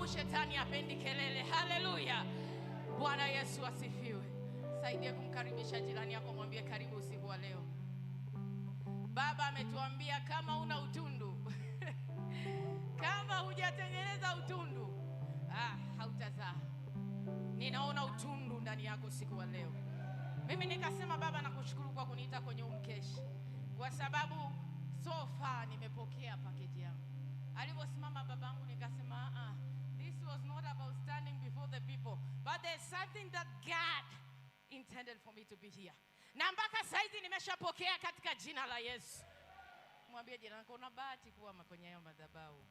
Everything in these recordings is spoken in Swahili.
sababu shetani hapendi kelele. Haleluya. Bwana Yesu asifiwe. Saidia kumkaribisha jirani yako, mwambie karibu usiku wa leo. Baba ametuambia kama una utundu kama hujatengeneza utundu, hautazaa. Ninaona utundu ndani yako usiku wa leo. Mimi nikasema Baba nakushukuru kwa kuniita kwenye umkeshi, kwa sababu so far nimepokea package yangu. Aliposimama babangu nikasema this was not about standing before the people, but there's something that God intended for me to be here. Na mpaka saizi nimeshapokea katika jina la Yesu. Mwambie jirani yako una bahati kuwa kwenye hayo madhabahu.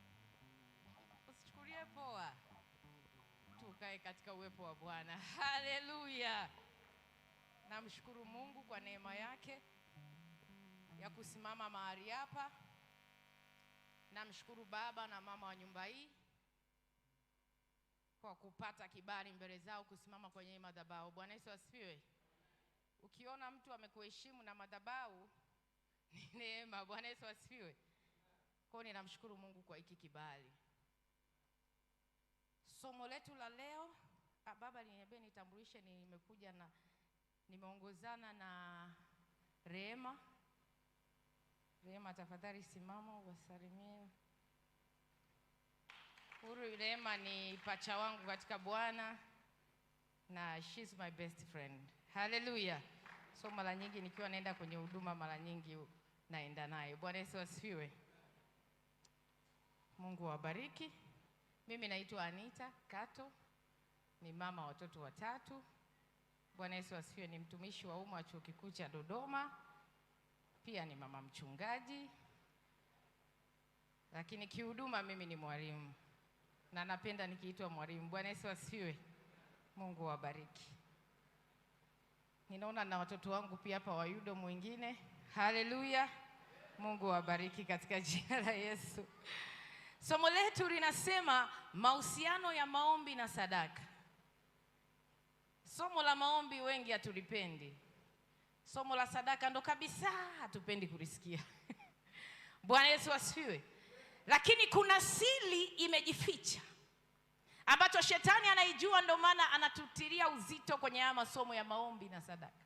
Usichukulie poa. Tukae katika uwepo wa Bwana. Haleluya. Namshukuru Mungu kwa neema yake ya kusimama mahali hapa. Namshukuru baba na mama wa nyumba hii kwa kupata kibali mbele zao kusimama kwenye madhabahu. Bwana Yesu asifiwe. Ukiona mtu amekuheshimu na madhabahu ni neema. Bwana Yesu asifiwe. Kwa hiyo ninamshukuru Mungu kwa hiki kibali. Somo letu la leo, baba aliniambia nitambulishe, nimeongozana na Rehema. Rehema tafadhali simama wasalimie. Rehema ni pacha wangu katika Bwana na she's my best friend. Hallelujah. So mara nyingi nikiwa naenda kwenye huduma mara nyingi naenda naye. Bwana Yesu asifiwe. Mungu awabariki. Mimi naitwa Anita Kato, ni mama watoto watatu. Bwana Yesu asifiwe. Ni mtumishi wa umma wa Chuo Kikuu cha Dodoma. Pia ni mama mchungaji. Lakini kihuduma mimi ni mwalimu. Na napenda nikiitwa mwalimu. Bwana Yesu asifiwe. Mungu awabariki. Ninaona na watoto wangu pia hapa wa Yudo mwingine. Haleluya. Mungu awabariki katika jina la Yesu. Somo letu linasema mahusiano ya maombi na sadaka. Somo la maombi wengi hatulipendi. Somo la sadaka ndo kabisa hatupendi kulisikia. Bwana Yesu asifiwe. Lakini kuna siri imejificha ambacho shetani anaijua, ndo maana anatutilia uzito kwenye haya masomo ya maombi na sadaka.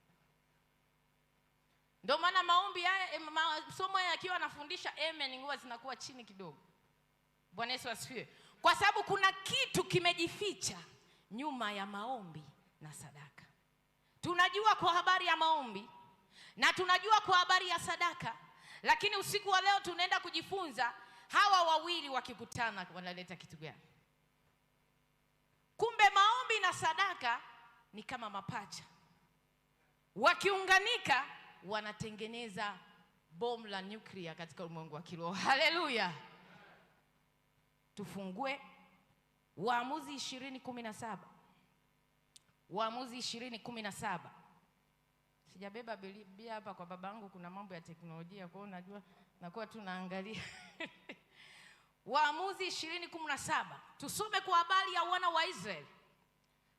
Ndo maana maombi haya masomo haya akiwa anafundisha amen huwa zinakuwa chini kidogo. Bwana Yesu asifiwe. Kwa sababu kuna kitu kimejificha nyuma ya maombi na sadaka. Tunajua kwa habari ya maombi na tunajua kwa habari ya sadaka, lakini usiku wa leo tunaenda kujifunza hawa wawili wakikutana wanaleta kitu gani. Kumbe maombi na sadaka ni kama mapacha. Wakiunganika wanatengeneza bomu la nyuklia katika ulimwengu wa kiroho. Haleluya. Tufungue Waamuzi 20:17. Waamuzi 20:17. Sijabeba Biblia hapa kwa babangu, kuna mambo ya teknolojia kwa hiyo najua nakuwa tunaangalia. Waamuzi 20:17. Tusome kwa habari ya wana wa Israeli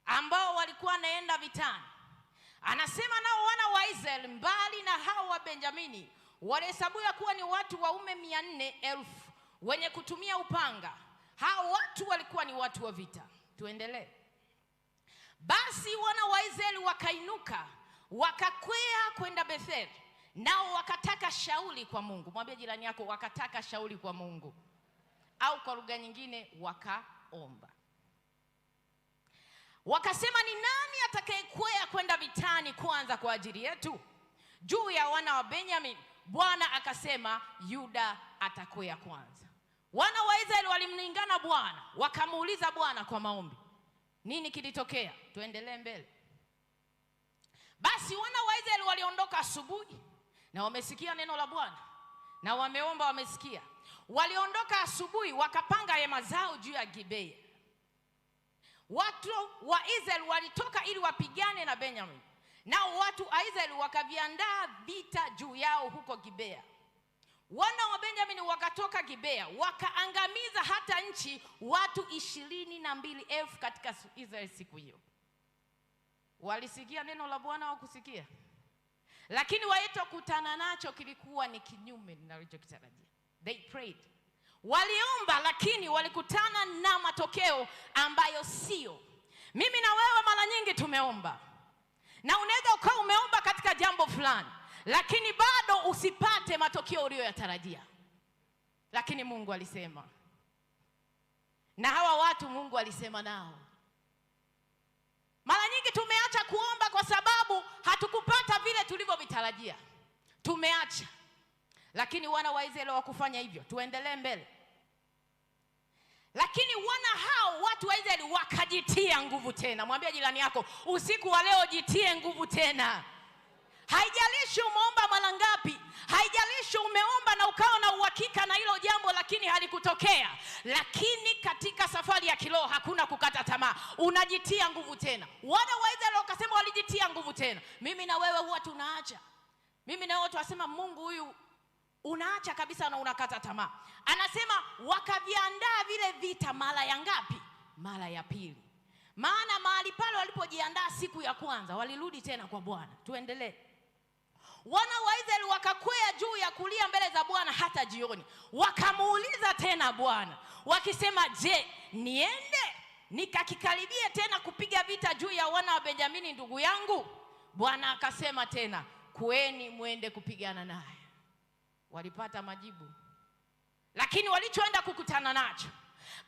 ambao walikuwa naenda vitani. Anasema nao wana wa Israeli mbali na hao wa Benjamini walihesabiwa kuwa ni watu waume 400,000 wenye kutumia upanga. Hao watu walikuwa ni watu wa vita. Tuendelee. Basi wana wa Israeli wakainuka wakakwea kwenda Bethel, nao wakataka shauri kwa Mungu. Mwambie jirani yako wakataka shauri kwa Mungu, au kwa lugha nyingine wakaomba. Wakasema ni nani atakayekwea kwenda vitani kwanza kwa ajili yetu juu ya wana wa Benjamin? Bwana akasema Yuda atakwea kwanza. Wana wa Israeli walimlingana Bwana, wakamuuliza Bwana kwa maombi. Nini kilitokea? Tuendelee mbele. Basi wana wa Israeli waliondoka asubuhi, na wamesikia neno la Bwana, na wameomba wamesikia. Waliondoka asubuhi wakapanga hema zao juu ya Gibea. Watu wa Israeli walitoka ili wapigane na Benjamin, nao watu wa Israeli wakaviandaa vita juu yao huko Gibea. Wana wa Benjamin wakatoka Gibea wakaangamiza hata nchi watu 22,000 katika Israeli siku hiyo. Walisikia neno la Bwana au kusikia? Lakini walichokutana nacho kilikuwa ni kinyume ninachokitarajia. They prayed. Waliomba lakini walikutana na matokeo ambayo sio. Mimi na wewe mara nyingi tumeomba, na unaweza ukawa umeomba katika jambo fulani lakini bado usipate matokeo uliyoyatarajia. Lakini Mungu alisema, na hawa watu Mungu alisema nao. Mara nyingi tumeacha kuomba kwa sababu hatukupata vile tulivyovitarajia. Tumeacha. Lakini wana wa Israeli hawakufanya hivyo. Tuendelee mbele. Lakini wana hao watu wa Israeli wakajitia nguvu tena. Mwambie jirani yako, usiku wa leo jitie nguvu tena. Haijalishi umeomba mara ngapi, haijalishi umeomba na ukawa na uhakika na hilo jambo lakini halikutokea, lakini katika safari ya kiroho hakuna kukata tamaa. Unajitia nguvu tena. Wana wa Israeli wakasema walijitia nguvu tena. Mimi na wewe huwa tunaacha. Mimi na wewe tunasema Mungu huyu unaacha kabisa na unakata tamaa. Anasema wakaviandaa vile vita mara ya ngapi? Mara ya pili. Maana mahali pale walipojiandaa siku ya kwanza walirudi tena kwa Bwana. Tuendelee. Wana wa Israeli wakakwea juu ya kulia mbele za Bwana hata jioni. Wakamuuliza tena Bwana wakisema, je, niende nikakikaribie tena kupiga vita juu ya wana wa Benjamini ndugu yangu? Bwana akasema tena, kweni muende kupigana naye. Walipata majibu, lakini walichoenda kukutana nacho,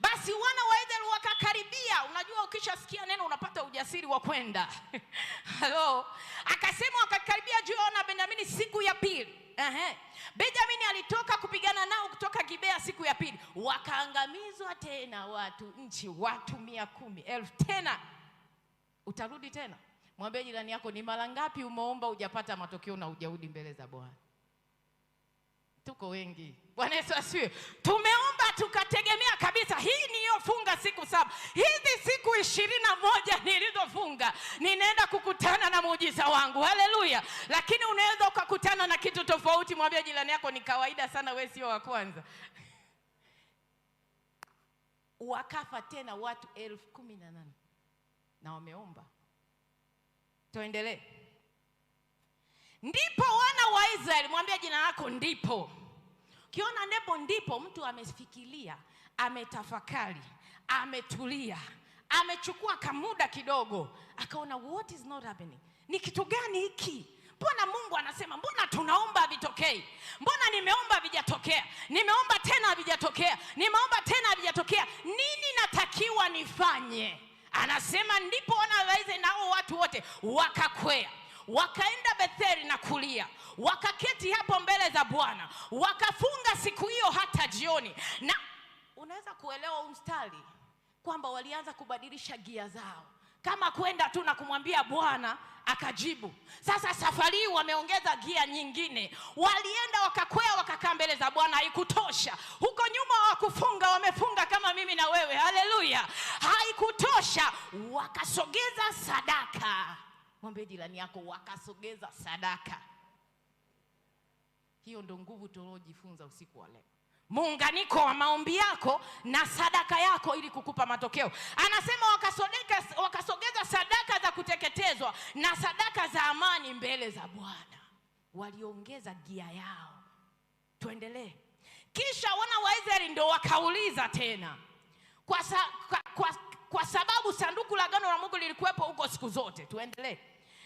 basi wana wa Israeli wakakaribia. Unajua ukishasikia neno unapata ujasiri wa kwenda. Hello. Akasema wakakaribia juu ya wana wa Benjamini siku ya pili. Benjamini alitoka kupigana nao kutoka Gibea siku ya pili. Wakaangamizwa tena watu 110,000 tena. Utarudi tena. Mwambie jirani yako, ni mara ngapi umeomba hujapata matokeo na hujarudi mbele za Bwana? Tuko wengi. Bwana Yesu asifiwe. Tumeomba tukategemea kabisa hii niliyofunga siku 7, hizi siku 21 nilizofunga ninaenda kukutana na muujiza wangu. Haleluya. Lakini unaweza ukakutana na kitu tofauti. Mwambie jirani yako, ni kawaida sana, wewe sio wa kwanza. Wakafa tena watu 18,000 na wameomba. Tuendelee. Ndipo wana wa Israeli, mwambie jina lako ndipo. Ukiona nebo ndipo, mtu amefikiria, ametafakari, ametulia, amechukua kamuda kidogo, akaona what is not happening. Ni kitu gani hiki? Mbona Mungu anasema, mbona tunaomba havitokei? Mbona nimeomba havijatokea? Nimeomba tena havijatokea. Nimeomba tena havijatokea. Nini natakiwa nifanye? Anasema ndipo wana wa Israeli nao watu wote wakakwea. Wakaenda Betheli na kulia. Wakaketi hapo mbele za Bwana. Wakafunga siku hiyo hata jioni. Na unaweza kuelewa mstari kwamba walianza kubadilisha gia zao. Kama kwenda tu na kumwambia Bwana akajibu. Sasa safari hii wameongeza gia nyingine. Walienda wakakwea wakakaa mbele za Bwana. Haikutosha. Huko nyuma hawakufunga, wamefunga kama mimi na wewe. Haleluya. Haikutosha. Wakasogeza sadaka. Mwambie jirani yako, wakasogeza sadaka. Hiyo ndo nguvu tunayojifunza usiku wa leo. Muunganiko wa maombi yako na sadaka yako ili kukupa matokeo. Anasema wakasogeza sadaka za kuteketezwa na sadaka za amani mbele za Bwana. Waliongeza gia yao. Tuendelee. Kisha wana wa Israeli ndo wakauliza tena. Kwa sababu sanduku la agano la Mungu lilikuwepo huko siku zote. Tuendelee.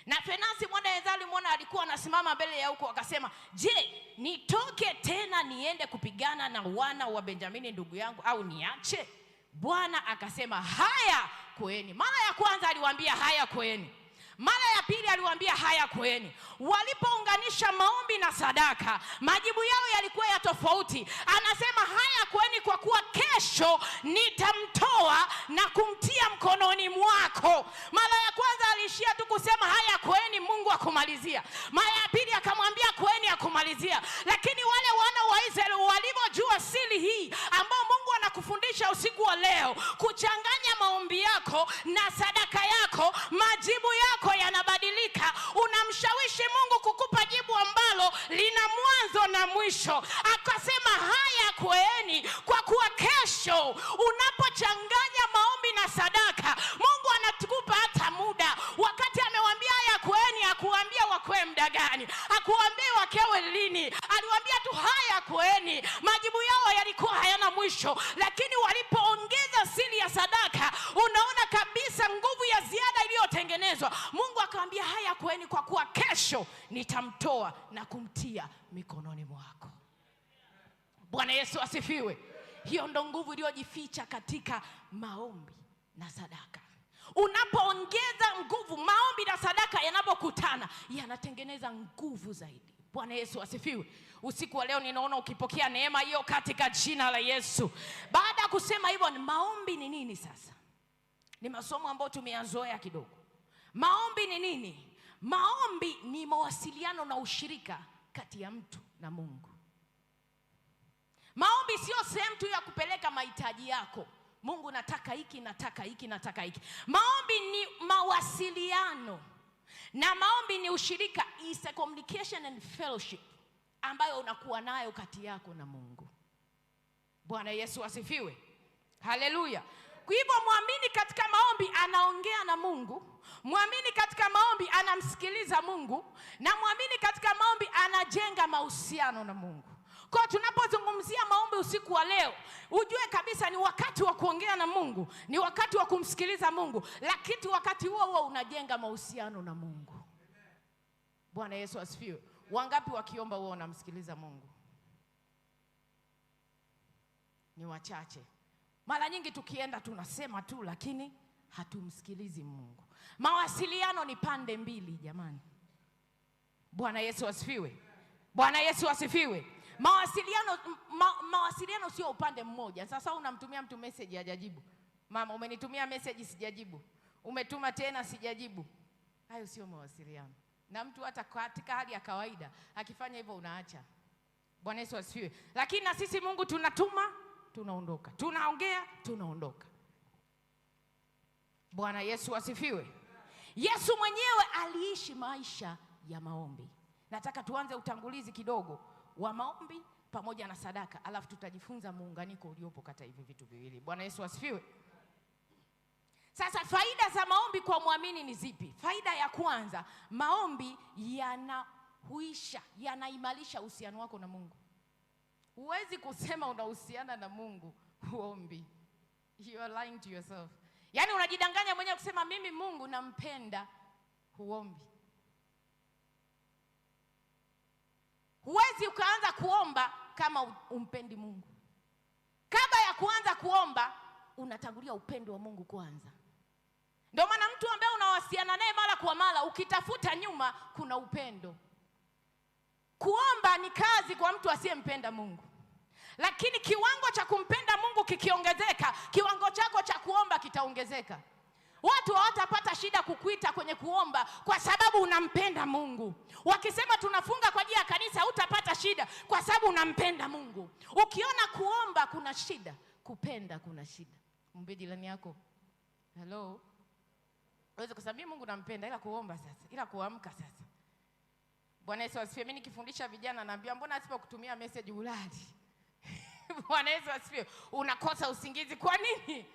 Na Finehasi mwana Eleazari mwana alikuwa anasimama mbele ya huko, akasema, je, nitoke tena niende kupigana na wana wa Benjamini ndugu yangu au niache? Bwana akasema, haya kweni. Mara ya kwanza aliwaambia haya kweni. Mara ya pili aliwaambia haya kweni. Walipounganisha maombi na sadaka, majibu yao yalikuwa ya tofauti. Anasema haya kweni kwa kuwa kesho nitamtoa na kumtia mkononi mwako. Mara ya kwanza alishia tu kusema haya kweni, Mungu akumalizia. Mara ya pili akamwambia kweni, akumalizia. Lakini wale wana wa Israeli walivyojua siri hii ambao Mungu anakufundisha usiku wa leo, kuchanganya maombi yako na sadaka yako, majibu yako yanabadilika. Unamshawishi Mungu kukupa jibu ambalo lina mwanzo na mwisho. Akasema haya kweni kwa kuwa kesho. Unapochanganya maombi na sadaka, Mungu anatukupa hata muda. Wakati amewambia haya kweni, hakuambia wakwe muda gani, hakuambia wakewe lini. Aliwaambia tu haya kweni. Majibu yao yalikuwa hayana mwisho. mwisho, lakini walipoongeza siri ya sadaka, unaona kabisa nguvu ya ziada iliyotengenezwa. Mungu akamwambia, haya kweni, kwa kuwa kesho nitamtoa na kumtia mikononi mwako. Bwana Yesu asifiwe. Hiyo ndo nguvu iliyojificha katika maombi na sadaka. Unapoongeza nguvu, maombi na sadaka yanapokutana, yanatengeneza nguvu zaidi. Bwana Yesu asifiwe. Usiku wa leo ninaona ukipokea neema hiyo katika jina la Yesu. Baada ya kusema hivyo, maombi ni nini sasa? Ni masomo ambayo tumeyazoea kidogo. Maombi ni nini? Maombi ni mawasiliano na ushirika kati ya mtu na Mungu. Maombi sio sehemu tu ya kupeleka mahitaji yako. Mungu, nataka hiki, nataka hiki, nataka hiki. Maombi ni mawasiliano. Na maombi ni ushirika, is a communication and fellowship ambayo unakuwa nayo kati yako na Mungu. Bwana Yesu asifiwe. Haleluya. Kwa hivyo muamini katika maombi anaongea na Mungu. Muamini katika maombi anamsikiliza Mungu. Na muamini katika maombi anajenga mahusiano na Mungu. Kwa tunapozungumzia maombi usiku wa leo, ujue kabisa ni wakati wa kuongea na Mungu, ni wakati wa kumsikiliza Mungu, lakini wakati huo unajenga mahusiano na Mungu. Bwana Yesu asifiwe. Wangapi wakiomba huo wanamsikiliza Mungu? Ni wachache. Mara nyingi tukienda tunasema tu, lakini hatumsikilizi Mungu. Mawasiliano ni pande mbili jamani. Bwana Yesu asifiwe. Bwana Yesu asifiwe. Mawasiliano sio upande mmoja. Sasa unamtumia mtu message hajajibu. Mama, umenitumia message sijajibu. Umetuma tena sijajibu. Hayo sio mawasiliano. Na mtu hata katika hali ya kawaida akifanya hivyo unaacha. Bwana Yesu asifiwe. Lakini na sisi Mungu tunatuma, tunaondoka. Tunaongea, tunaondoka. Bwana Yesu asifiwe. Yesu mwenyewe aliishi maisha ya maombi. Nataka tuanze utangulizi kidogo wa maombi pamoja na sadaka, alafu tutajifunza muunganiko uliopo kati hivi vitu viwili. Bwana Yesu asifiwe. Sasa faida za maombi kwa muamini ni zipi? Faida ya kwanza, maombi yanahuisha, yanaimarisha uhusiano wako na Mungu. Huwezi kusema unahusiana na Mungu huombi. You are lying to yourself. Yaani unajidanganya mwenyewe kusema mimi Mungu nampenda, huombi. Huwezi ukaanza kuomba kama umpendi Mungu. Kabla ya kuanza kuomba, unatangulia upendo wa Mungu kwanza. Ndio maana mtu ambaye unawasiliana naye mara kwa mara, ukitafuta nyuma kuna upendo. Kuomba ni kazi kwa mtu asiyempenda Mungu. Lakini kiwango cha kumpenda Mungu kikiongezeka, kiwango chako cha kuomba kitaongezeka. Watu hawatapata shida kukuita kwenye kuomba kwa sababu unampenda Mungu. Wakisema tunafunga kwa ajili ya kanisa, hutapata shida kwa sababu unampenda Mungu. Ukiona kuomba kuna shida, kupenda kuna shida. Mwambie jirani yako, hello. Uweze kusema mimi Mungu nampenda, ila kuomba sasa, ila kuamka sasa. Bwana Yesu asifiwe. Mimi nikifundisha vijana naambia mbona asipokutumia message ulali? Bwana Yesu asifiwe. Unakosa usingizi kwa nini?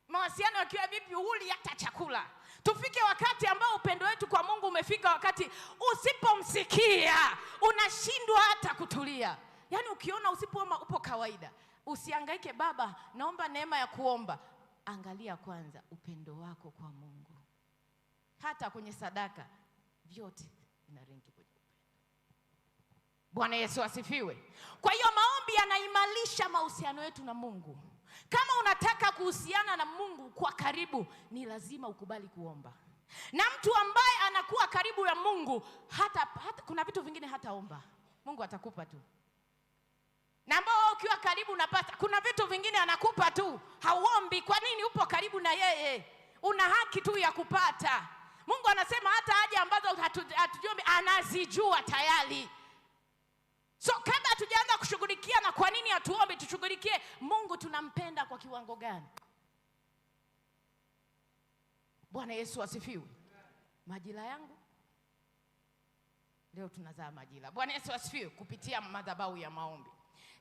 Mawasiliano yakiwa vipi huli hata chakula. Tufike wakati ambao upendo wetu kwa Mungu umefika wakati usipomsikia unashindwa hata kutulia. Yaani ukiona usipoomba upo kawaida, usihangaike baba naomba neema ya kuomba. Angalia kwanza upendo wako kwa Mungu. Hata kwenye sadaka vyote vinarengi kwenye upendo. Bwana Yesu asifiwe. Kwa hiyo maombi yanaimarisha mahusiano yetu na Mungu. Kama unataka kuhusiana na Mungu kwa karibu, ni lazima ukubali kuomba. Na mtu ambaye anakuwa karibu na Mungu, hata kuna vitu vingine hataomba. Mungu atakupa tu. Na ambao ukiwa karibu unapata, kuna vitu vingine anakupa tu. Hauombi, kwa nini? Upo karibu na yeye. Una haki tu ya kupata. Mungu anasema hata haja ambazo hatujui anazijua tayari. So kabla hatujaanza kushughulikia na kwa nini hatuombi, tushughulikie Mungu tunampenda kwa kiwango gani. Bwana Yesu asifiwe. Majira yangu leo tunazaa majira. Bwana Yesu asifiwe kupitia madhabahu ya maombi.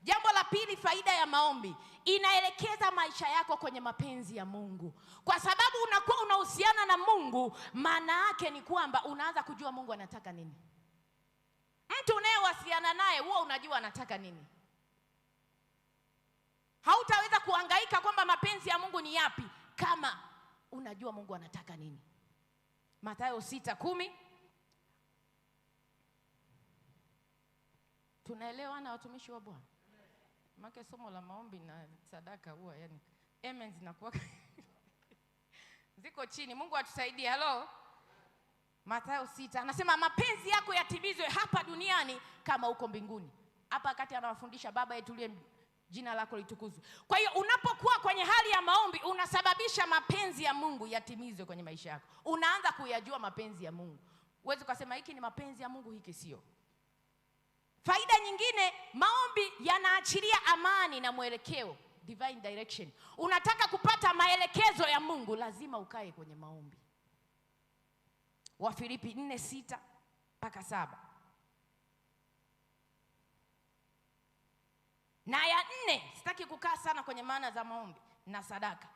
Jambo la pili, faida ya maombi, inaelekeza maisha yako kwenye mapenzi ya Mungu. Kwa sababu unakuwa unahusiana na Mungu, maana yake ni kwamba unaanza kujua Mungu anataka nini. Mtu unayewasiliana naye huwa unajua anataka nini. Hautaweza kuhangaika kwamba mapenzi ya Mungu ni yapi kama unajua Mungu anataka nini. Mathayo 6:10. Tunaelewa na watumishi wa Bwana? Maana somo la maombi na sadaka huwa yani amen zinakuwa ziko chini. Mungu atusaidie. Hello. Mathayo 6 anasema mapenzi yako yatimizwe hapa duniani kama huko mbinguni. Hapa wakati anawafundisha Baba yetu uliye, jina lako litukuzwe. Kwa hiyo unapokuwa kwenye hali ya maombi unasababisha mapenzi ya Mungu yatimizwe kwenye maisha yako. Unaanza kuyajua mapenzi ya Mungu. Uweze kusema hiki ni mapenzi ya Mungu, hiki sio. Faida nyingine, maombi yanaachilia amani na mwelekeo, divine direction. Unataka kupata maelekezo ya Mungu, lazima ukae kwenye maombi. Wafilipi 4:6-7. Na ya 4, sitaki kukaa sana kwenye maana za maombi na sadaka.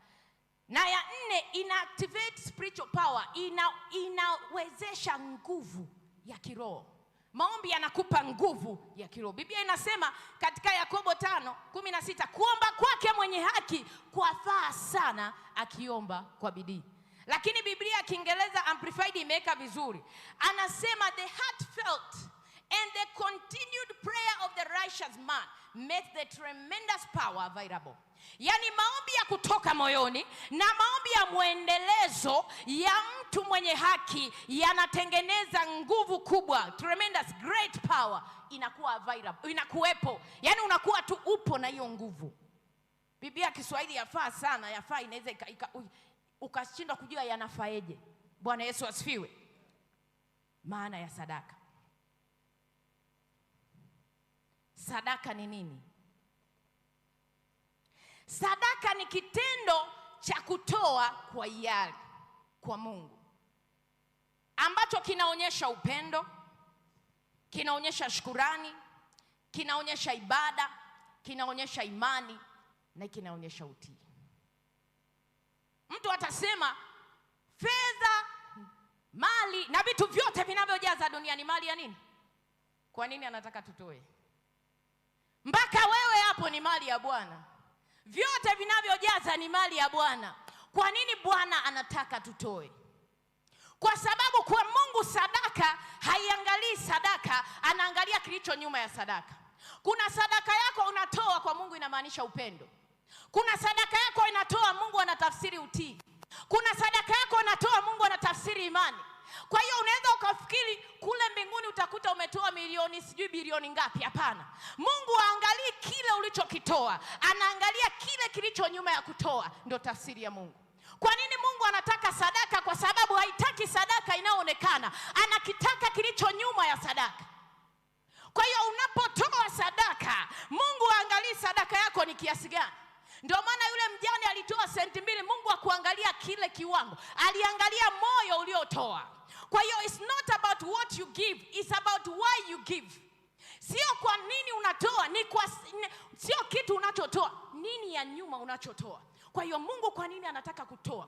Na ya 4, inactivate spiritual power, inawezesha nguvu ya kiroho. Maombi yanakupa nguvu ya kiroho. Biblia inasema katika Yakobo 5:16, kuomba kwake mwenye haki kwafaa sana akiomba kwa bidii. Lakini Biblia ya Kiingereza Amplified imeweka vizuri. Anasema the heartfelt and the continued prayer of the righteous man makes the tremendous power available. Yani maombi ya kutoka moyoni na maombi ya muendelezo ya mtu mwenye haki yanatengeneza nguvu kubwa, tremendous great power inakuwa available, inakuwepo. Yani unakuwa tu upo na hiyo nguvu. Biblia ya Kiswahili yafaa sana, yafaa inaweza ukashindwa kujua yanafaeje. Bwana Yesu asifiwe. Maana ya sadaka. Sadaka ni nini? Sadaka ni kitendo cha kutoa kwa hiari kwa Mungu, ambacho kinaonyesha upendo, kinaonyesha shukrani, kinaonyesha ibada, kinaonyesha imani na kinaonyesha utii. Mtu atasema fedha, mali na vitu vyote vinavyojaza dunia ni mali ya nini? Kwa nini anataka tutoe? Mpaka wewe hapo ni mali ya Bwana. Vyote vinavyojaza ni mali ya Bwana. Kwa nini Bwana anataka tutoe? Kwa sababu kwa Mungu sadaka haiangalii sadaka, anaangalia kilicho nyuma ya sadaka. Kuna sadaka yako unatoa kwa Mungu inamaanisha upendo. Kuna sadaka yako inatoa Mungu anatafsiri utii. Kuna sadaka yako unatoa Mungu anatafsiri imani. Kwa hiyo unaweza ukafikiri kule mbinguni utakuta umetoa milioni sijui bilioni ngapi. Hapana. Mungu haangalii kile ulichokitoa, anaangalia kile kilicho nyuma ya kutoa. Ndio tafsiri ya Mungu. Kwa nini Mungu anataka sadaka? Kwa sababu haitaki sadaka inayoonekana, anakitaka kilicho nyuma ya sadaka. Kwa hiyo unapotoa sadaka, Mungu haangalii sadaka yako ni kiasi gani. Ndio maana yule mjane alitoa senti 2, Mungu hakuangalia kile kiwango, aliangalia moyo uliotoa. Kwa hiyo it's not about what you give, it's about why you give. Sio kwa nini unatoa, sio kitu unachotoa, nini ya nyuma unachotoa. Kwa hiyo Mungu kwa nini anataka kutoa?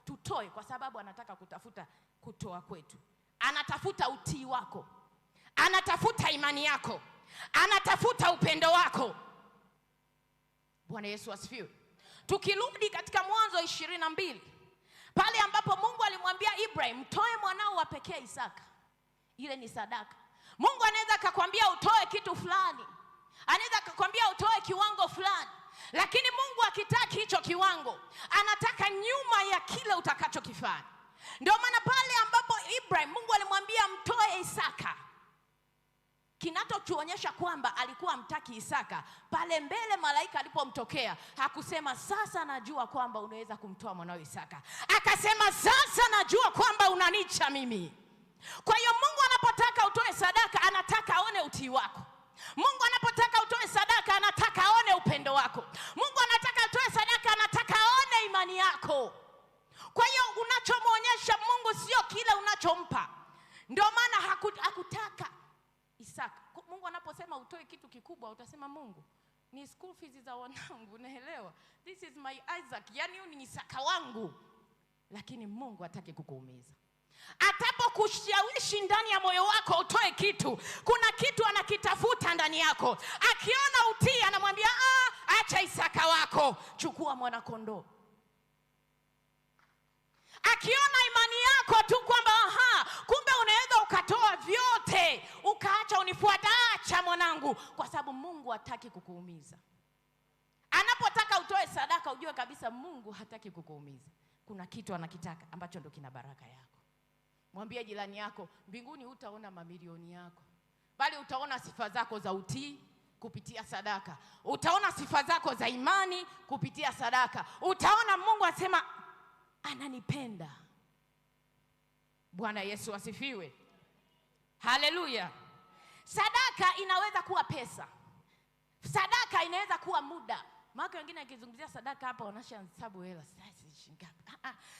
Tutoe kwa sababu anataka kutafuta kutoa kwetu. Anatafuta utii wako, anatafuta imani yako, anatafuta upendo wako. Bwana Yesu asifiwe. Tukirudi katika Mwanzo 22, pale ambapo Mungu alimwambia Ibrahim, toe mwanao wa pekee Isaka. Ile ni sadaka. Mungu anaweza akakwambia utoe kitu fulani, anaweza akakwambia utoe kiwango fulani, lakini Mungu akitaki hicho kiwango, anataka nyuma ya kile utakachokifanya. Ndio maana pale ambapo Ibrahim Mungu alimwambia mtoe Isaka, kinachotuonyesha kwamba alikuwa amtaki Isaka, pale mbele malaika alipomtokea hakusema sasa najua kwamba unaweza kumtoa mwanao Isaka. Akasema sasa najua kwamba unanicha mimi. Kwa hiyo Mungu anapotaka utoe sadaka, anataka aone utii wako. Mungu anapotaka utoe sadaka, anataka aone upendo wako. Mungu anataka utoe sadaka, anataka aone imani yako. Kwa hiyo unachomwonyesha Mungu sio kile unachompa. Ndio maana hakutaka Isaka. Mungu anaposema utoe kitu kikubwa, utasema Mungu, ni school fees za wanangu, unaelewa? This is my Isaac, yani ni Isaka wangu. Lakini Mungu hataki kukuumiza. Atapokushawishi ndani ya moyo wako utoe kitu, kuna kitu anakitafuta ndani yako. Akiona utii anamwambia acha Isaka wako, chukua mwana kondoo. Akiona imani yako tu kwamba kumbe unaweza ukatoa vyote ukaacha unifuata, acha mwanangu, kwa sababu Mungu hataki kukuumiza. Anapotaka utoe sadaka, ujue kabisa Mungu hataki kukuumiza. Kuna kitu anakitaka ambacho ndo kina baraka yako. Mwambie jirani yako, mbinguni hutaona mamilioni yako, bali utaona sifa zako za utii kupitia sadaka. Utaona sifa zako za imani kupitia sadaka. Utaona Mungu asema ananipenda. Bwana Yesu asifiwe. Haleluya. Sadaka inaweza kuwa pesa. Sadaka inaweza kuwa muda. Maana wengine akizungumzia sadaka hapa wanashahesabu hela.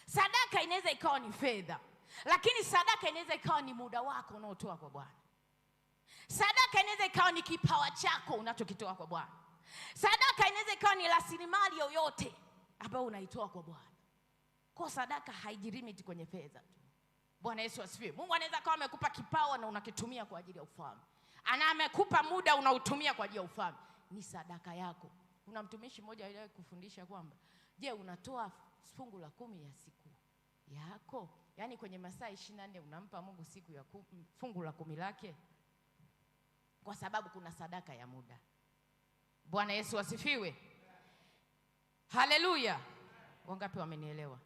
Sadaka inaweza ikawa ni fedha. Lakini sadaka inaweza ikawa ni muda wako unaotoa kwa Bwana. Sadaka inaweza ikawa ni kipawa chako unachokitoa kwa Bwana. Sadaka inaweza ikawa ni rasilimali yoyote ambayo unaitoa kwa Bwana. Kwa sadaka haijilimiti kwenye fedha tu. Bwana Yesu asifiwe. Mungu anaweza kama amekupa kipawa na unakitumia kwa ajili ya ufalme. Amekupa muda unautumia kwa ajili ya ufalme. Ni sadaka yako. Kuna mtumishi mmoja aliwahi kufundisha kwamba, je, unatoa fungu la 10 ya siku yako? Yaani kwenye masaa 24 unampa Mungu siku ya fungu la 10 lake? Kwa sababu kuna sadaka ya muda. Bwana Yesu asifiwe. Haleluya. Wangapi wamenielewa?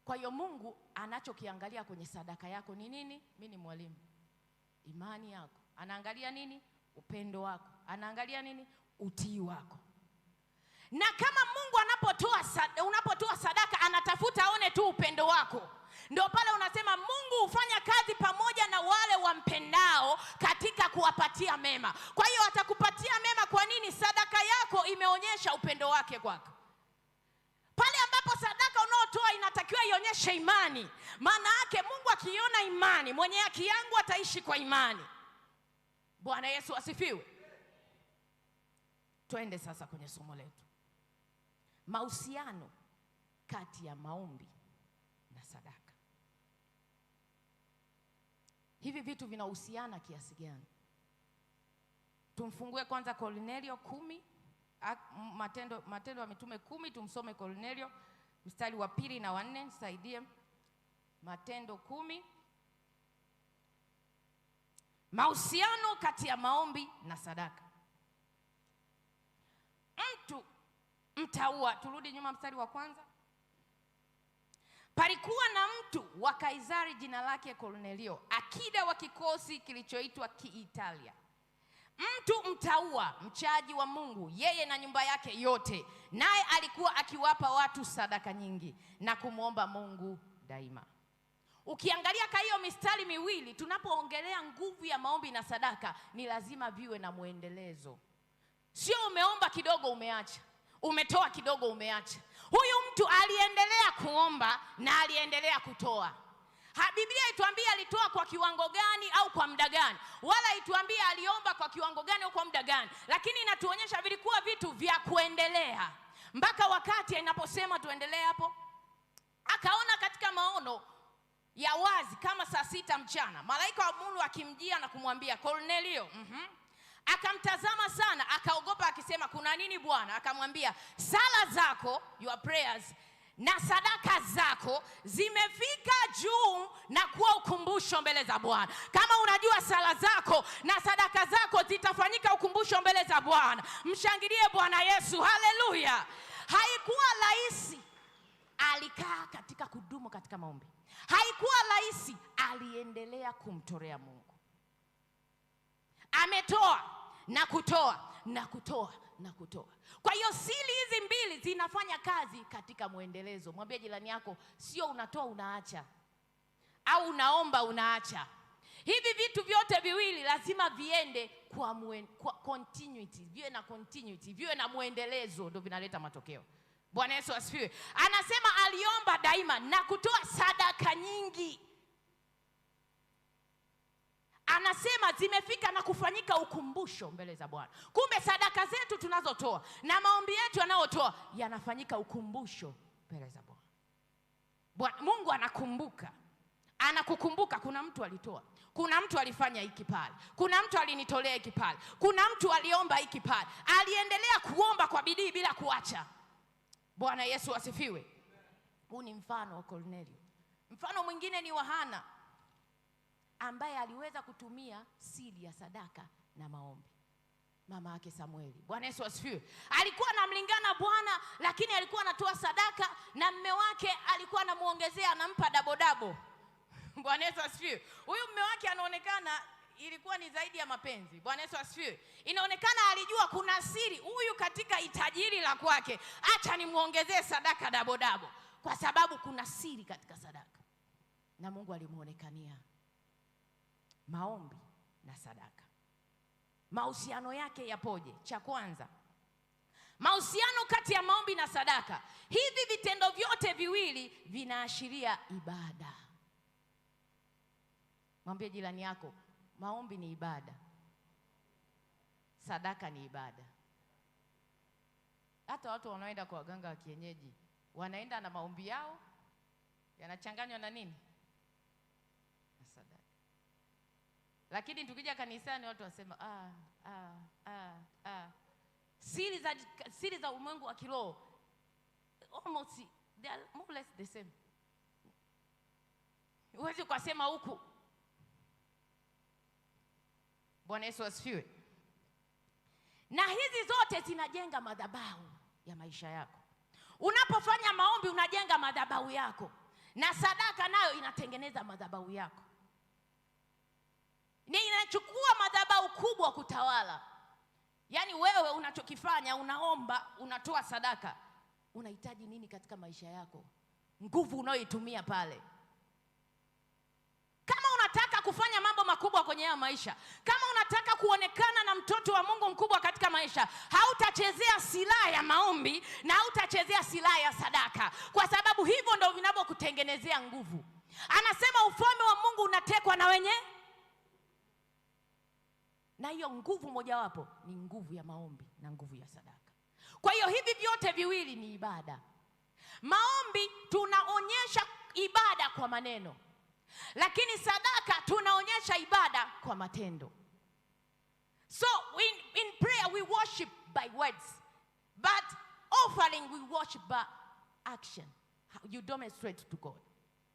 Kwa hiyo Mungu anachokiangalia kwenye sadaka yako ni nini? Mimi ni mwalimu. Imani yako. Anaangalia nini? Upendo wako. Anaangalia nini? Utii wako. Na kama Mungu unapotoa sadaka anatafuta aone tu upendo wako, ndio pale unasema Mungu hufanya kazi pamoja na wale wampendao katika kuwapatia mema. Kwa hiyo atakupatia mema. Kwa nini? Sadaka yako imeonyesha upendo wake kwako. Pale ambapo sadaka unaotoa inatakiwa ionyeshe imani. Maana yake Mungu akiona imani, mwenye haki yangu ataishi kwa imani. Bwana Yesu asifiwe. Twende sasa kwenye somo letu. Mahusiano kati ya maombi na sadaka. Hivi vitu vinahusiana kiasi gani? Tumfungue kwanza Kornelio 10, Matendo ya Mitume 10, tumsome Kornelio mstari wa 2 na wa 4, nisaidie. Matendo 10. Mahusiano kati ya maombi na sadaka. Mtu mtaua, turudi nyuma mstari wa kwanza. Palikuwa na mtu wa Kaisari jina lake Kornelio, akida wa kikosi kilichoitwa Kiitalia. Mtu mtaua, mchaji wa Mungu, yeye na nyumba yake yote. Naye alikuwa akiwapa watu sadaka nyingi na kumwomba Mungu daima. Ukiangalia kwa hiyo mistari miwili, tunapoongelea nguvu ya maombi na sadaka, ni lazima viwe na muendelezo. Sio umeomba kidogo umeacha, umetoa kidogo umeacha. Huyu mtu aliendelea kuomba na aliendelea kutoa. Biblia ituambia alitoa kwa kiwango gani au kwa muda gani, wala ituambia aliomba kwa kiwango gani au kwa muda gani, lakini inatuonyesha vilikuwa vitu vya kuendelea. Mpaka wakati inaposema tuendelee hapo, akaona katika maono ya wazi kama saa 6 mchana, malaika wa Mungu akimjia na kumwambia Kornelio. Akamtazama sana, akaogopa akisema, kuna nini Bwana? Akamwambia, sala zako, your prayers, na sadaka zako zimefika juu na kuwa ukumbusho mbele za Bwana. Kama unajua sala zako na sadaka zako zitafanyika ukumbusho mbele za Bwana, mshangilie Bwana Yesu. Haleluya. Haikuwa rahisi. Alikaa katika kudumu katika maombi. Haikuwa rahisi, aliendelea kumtolea Mungu. Ametoa na kutoa na kutoa na kutoa. Kwa hiyo siri hizi mbili zinafanya kazi katika muendelezo. Mwambie jirani yako, sio unatoa unaacha au unaomba unaacha. Hivi vitu vyote viwili lazima viende kwa continuity, viwe na continuity, viwe na muendelezo, ndio vinaleta matokeo. Bwana Yesu asifiwe. Anasema aliomba daima na kutoa sadaka nyingi. Anasema zimefika na kufanyika ukumbusho mbele za Bwana. Kumbe sadaka zetu tunazotoa na maombi yetu yanayotoa yanafanyika ukumbusho mbele za Bwana. Mungu anakumbuka, anakukumbuka, kuna mtu alitoa, kuna mtu alifanya hiki pale, kuna mtu alinitolea hiki pale, kuna mtu aliomba hiki pale, aliendelea kuomba kwa bidii bila kuacha. Bwana Yesu asifiwe. Huu ni mfano wa Kornelio. Mfano mwingine ni wa Hana, ambaye aliweza kutumia siri ya sadaka na maombi. Mama yake Samueli. Bwana Yesu asifiwe. Alikuwa anamlingana Bwana, lakini alikuwa anatoa sadaka, na mume wake alikuwa anamuongezea, anampa dabo. Bwana Yesu asifiwe. Huyu mume wake anaonekana ilikuwa ni zaidi ya mapenzi. Bwana Yesu asifiwe. Inaonekana alijua kuna siri huyu katika itajiri la kwake, acha nimuongezee sadaka dabo, kwa sababu kuna siri katika sadaka. Na Mungu alimuonekania. Maombi na sadaka, mahusiano yake yapoje? Cha kwanza, mahusiano kati ya maombi na sadaka. Hivi vitendo vyote viwili vinaashiria ibada. Mwambie jirani yako, maombi ni ibada, sadaka ni ibada. Hata watu wanaoenda kwa waganga wa kienyeji wanaenda na maombi yao yanachanganywa na nini? Na sadaka. Lakini tukija kanisani watu wasema siri za ulimwengu wa kiroho almost they are more or less the same. Uweze kusema huku. Bwana Yesu asifiwe. Na hizi zote zinajenga madhabahu ya maisha yako. Unapofanya maombi unajenga madhabahu yako, na sadaka nayo inatengeneza madhabahu yako. Ni inachukua madhabahu kubwa kutawala. Yaani wewe unachokifanya, unaomba, unatoa sadaka, unahitaji nini katika maisha yako? Nguvu unayoitumia pale. Kama unataka kufanya mambo makubwa kwenye haya maisha, kama unataka kuonekana na mtoto wa Mungu mkubwa katika maisha, hautachezea silaha ya maombi na hautachezea silaha ya sadaka, kwa sababu hivyo ndio vinavyokutengenezea nguvu. Anasema ufalme wa Mungu unatekwa na wenye, na hiyo nguvu mojawapo ni nguvu ya maombi na nguvu ya sadaka. Kwa hiyo hivi vyote viwili ni ibada. Maombi tunaonyesha ibada kwa maneno, lakini sadaka tunaonyesha ibada kwa matendo. So in prayer we worship by words, but offering we worship by action. You demonstrate to God.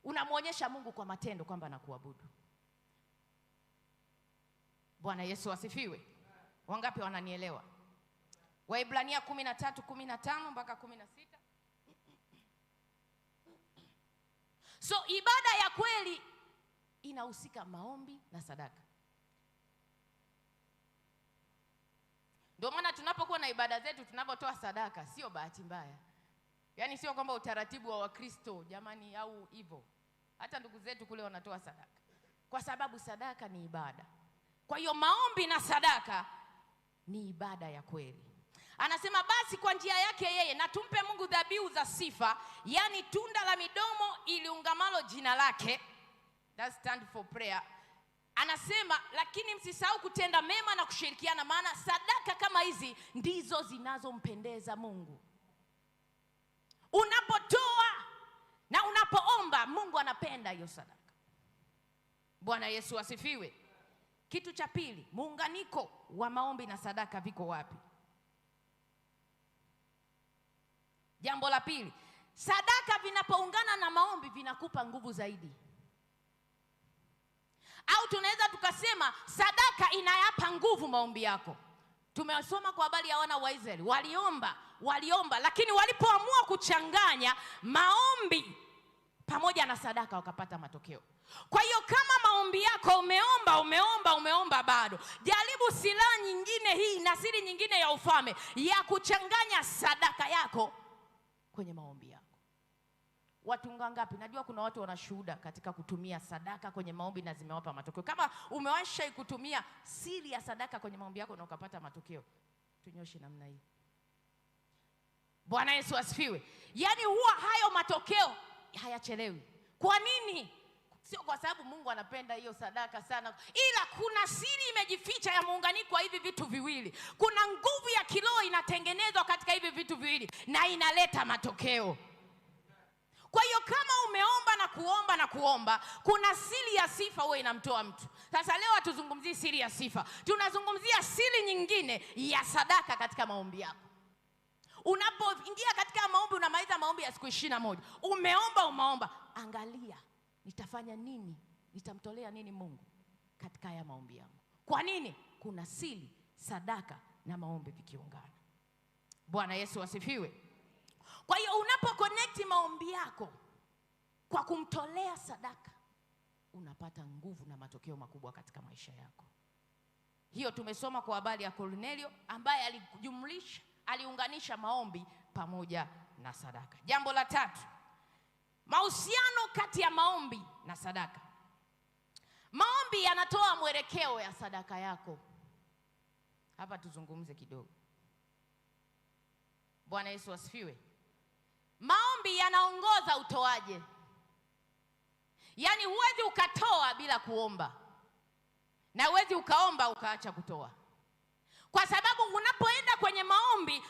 Unamuonyesha Mungu kwa matendo kwamba nakuabudu. Bwana Yesu asifiwe. Wangapi wananielewa? Waebrania 13:15 mpaka 16. So ibada ya kweli inahusika maombi na sadaka. Ndio maana tunapokuwa na ibada zetu, tunapotoa sadaka, sio bahati mbaya. Yaani sio kwamba utaratibu wa Wakristo jamani au hivyo. Hata ndugu zetu kule wanatoa sadaka, kwa sababu sadaka ni ibada. Kwa hiyo maombi na sadaka ni ibada ya kweli. Anasema basi kwa njia yake yeye na tumpe Mungu dhabihu za sifa, yani tunda la midomo iliungamalo jina lake. That stand for prayer. Anasema lakini msisahau kutenda mema na kushirikiana, maana sadaka kama hizi ndizo zinazompendeza Mungu. Unapotoa na unapoomba, Mungu anapenda hiyo sadaka. Bwana Yesu asifiwe. Kitu cha pili, muunganiko wa maombi na sadaka viko wapi? Jambo la pili, sadaka vinapoungana na maombi vinakupa nguvu zaidi. Au tunaweza tukasema sadaka inayapa nguvu maombi yako. Tumesoma kwa habari ya wana wa Israeli, waliomba, lakini walipoamua kuchanganya maombi pamoja na sadaka wakapata matokeo. Kwa hiyo kama maombi yako umeomba bado, jaribu silaha nyingine hii na siri nyingine ya ufalme ya kuchanganya sadaka yako kwenye maombi yako. Watu ngapi? Najua kuna watu wanashuhuda katika kutumia sadaka kwenye maombi na zimewapa matokeo. Kama umewasha kutumia siri ya sadaka kwenye maombi yako na ukapata matokeo, tunyoshe namna hii. Bwana Yesu asifiwe. Yaani huwa hayo matokeo hayachelewi. Kwa nini? Sio kwa sababu Mungu anapenda hiyo sadaka sana, ila kuna siri imejificha ya muunganiko wa hivi vitu viwili. Kuna nguvu ya kiroho inatengenezwa katika hivi vitu viwili na inaleta matokeo. Kwa hiyo kama umeomba na kuomba na kuomba, kuna siri ya sifa wewe inamtoa mtu. Sasa leo hatuzungumzii siri ya sifa, tunazungumzia siri nyingine ya sadaka katika maombi yako. Unapoingia katika maombi, unamaliza maombi ya siku 21, umeomba, angalia nitafanya nini, nitamtolea nini Mungu katika haya maombi yangu. Kwa nini? Kuna siri sadaka na maombi vikiungana. Bwana Yesu asifiwe. Kwa hiyo unapoconnect maombi yako kwa kumtolea sadaka, unapata nguvu na matokeo makubwa katika maisha yako. Hiyo tumesoma kwa habari ya Kornelio ambaye aliunganisha maombi pamoja na sadaka. Jambo la 3, mahusiano kati ya maombi na sadaka. Maombi yanatoa mwelekeo ya sadaka yako. Hapa tuzungumze kidogo. Bwana Yesu asifiwe. Maombi yanaongoza utoaje. Yaani huwezi ukatoa bila kuomba, na huwezi ukaomba ukaacha kutoa. Kwa sababu unapoenda kwenye maombi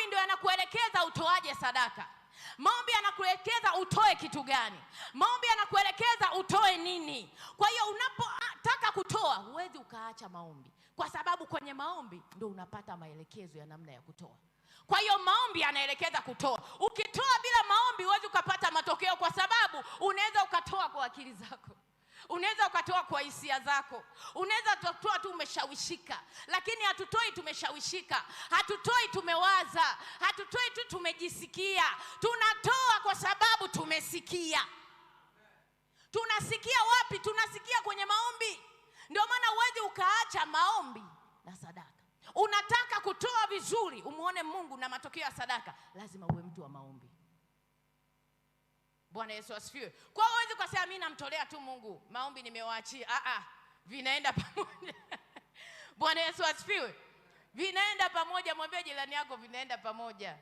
ndio yanakuelekeza utoaje sadaka. Maombi yanakuelekeza utoe kitu gani. Maombi yanakuelekeza utoe nini. Kwa hiyo unapotaka kutoa, huwezi ukaacha maombi, kwa sababu kwenye maombi ndio unapata maelekezo ya namna ya kutoa. Kwa hiyo maombi yanaelekeza kutoa. Ukitoa bila maombi huwezi ukapata matokeo, kwa sababu unaweza ukatoa kwa akili zako, unaweza ukatoa kwa hisia zako, unaweza kutoa tu umeshawishika. Lakini hatutoi tumeshawishika, hatutoi tumewaza, hatutoi tu tumejisikia. Tunatoa kwa sababu tumesikia. Tunasikia wapi? Tunasikia kwenye maombi. Ndio maana huwezi ukaacha maombi na sadaka. Unataka kutoa vizuri, umuone Mungu na matokeo ya sadaka, lazima uwe mtu wa maombi. Bwana Yesu asifiwe. Kwa hiyo huwezi kusema mimi namtolea tu Mungu, maombi nimewaachia. Vinaenda pamoja. Bwana Yesu asifiwe. Vinaenda pamoja. Mwambie jirani yako vinaenda pamoja.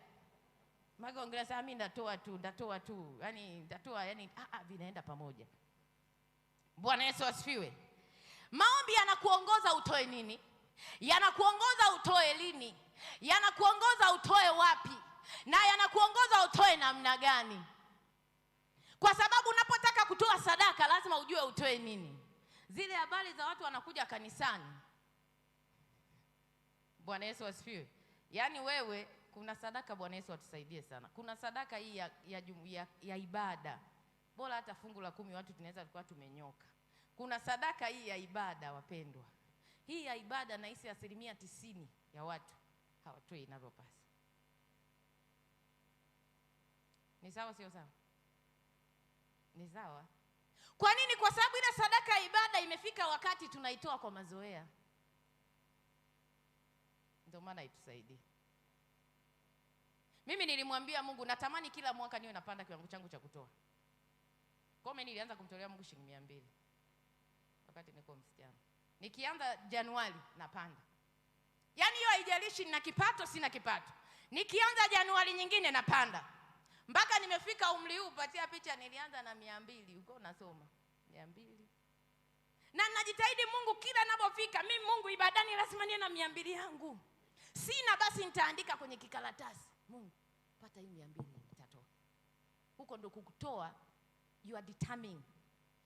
Magongelea sasa mimi ndatoa tu. Yaani ndatoa, vinaenda pamoja. Bwana Yesu asifiwe. Maombi yanakuongoza utoe nini? Yanakuongoza utoe lini? Yanakuongoza utoe wapi? Na yanakuongoza utoe namna gani? Kwa sababu unapotaka kutoa sadaka lazima ujue utoe nini. Zile habari za watu wanakuja kanisani. Bwana Yesu asifiwe. Yaani wewe kuna sadaka, Bwana Yesu atusaidie sana. Kuna sadaka hii ya ibada. Bora hata fungu la 10 watu tunaweza kuwa tumenyoka. Kuna sadaka hii ya ibada, wapendwa. Hii ya ibada na hisi 90% ya watu hawatoi inavyopasa. Ni sawa sio sawa? Ni sawa. Kwa nini? Kwa sababu ile sadaka ya ibada imefika wakati tunaitoa kwa mazoea. Ndio maana itusaidie. Mimi nilimwambia Mungu natamani kila mwaka niwe napanda kiwango changu cha kutoa. Kwa mimi nilianza kumtolea Mungu shilingi 200 wakati niko msichana. Nikianza Januari napanda. Yaani hiyo haijalishi nina kipato sina kipato. Nikianza Januari nyingine napanda. Mpaka nimefika umri huu, patia picha, nilianza na 200 uko nasoma 200. Na najitahidi Mungu kila ninapofika, mimi Mungu ibadani lazima niwe na 200 yangu. Sina basi nitaandika kwenye kikaratasi, Mungu pata hii 200 nitatoa. Huko ndo kukutoa, you are determined.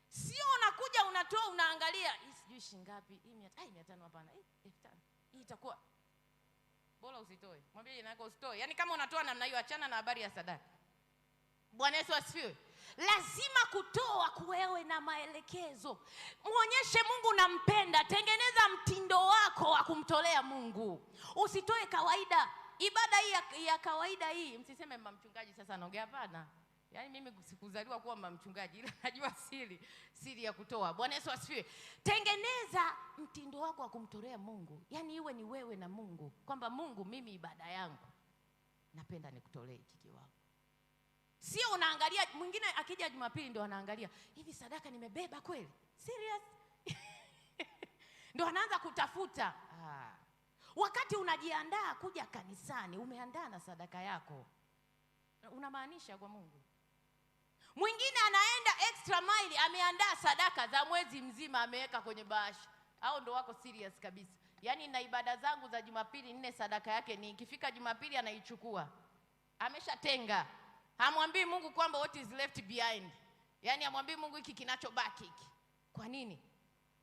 Sio unakuja unatoa unaangalia hii sijui shingapi, hii 500 hapana, 5000. Hii itakuwa bora usitoe. Mwambie nako usitoe. Yaani kama unatoa namna hiyo, achana na habari ya sadaka. Bwana Yesu asifiwe. Lazima kutoa kuwewe na maelekezo. Muonyeshe Mungu nampenda. Tengeneza mtindo wako wa kumtolea Mungu. Usitoe kawaida. Ibada hii ya kawaida hii, msiseme mama mchungaji sasa anaongea, hapana. Yaani mimi sikuzaliwa kuwa mama mchungaji, ila najua siri ya kutoa. Bwana Yesu asifiwe. Tengeneza mtindo wako wa kumtolea Mungu. Yaani iwe ni wewe na Mungu. Kwamba Mungu, mimi ibada yangu napenda nikutolee hiki kiwango. Sio unaangalia mwingine akija Jumapili ndio anaangalia, hivi sadaka nimebeba kweli? Serious? Ndio anaanza kutafuta. Wakati unajiandaa kuja kanisani, umeandaa na sadaka yako. Unamaanisha kwa Mungu. Mwingine anaenda extra mile, ameandaa sadaka za mwezi mzima ameweka kwenye bahasha. Hao ndio wako serious kabisa. Yaani na ibada zangu za Jumapili 4 sadaka yake ni ikifika Jumapili anaichukua. Ameshatenga. Hamwambii Mungu kwamba what is left behind. Yaani hamwambii Mungu hiki kinachobaki hiki. Kwa nini?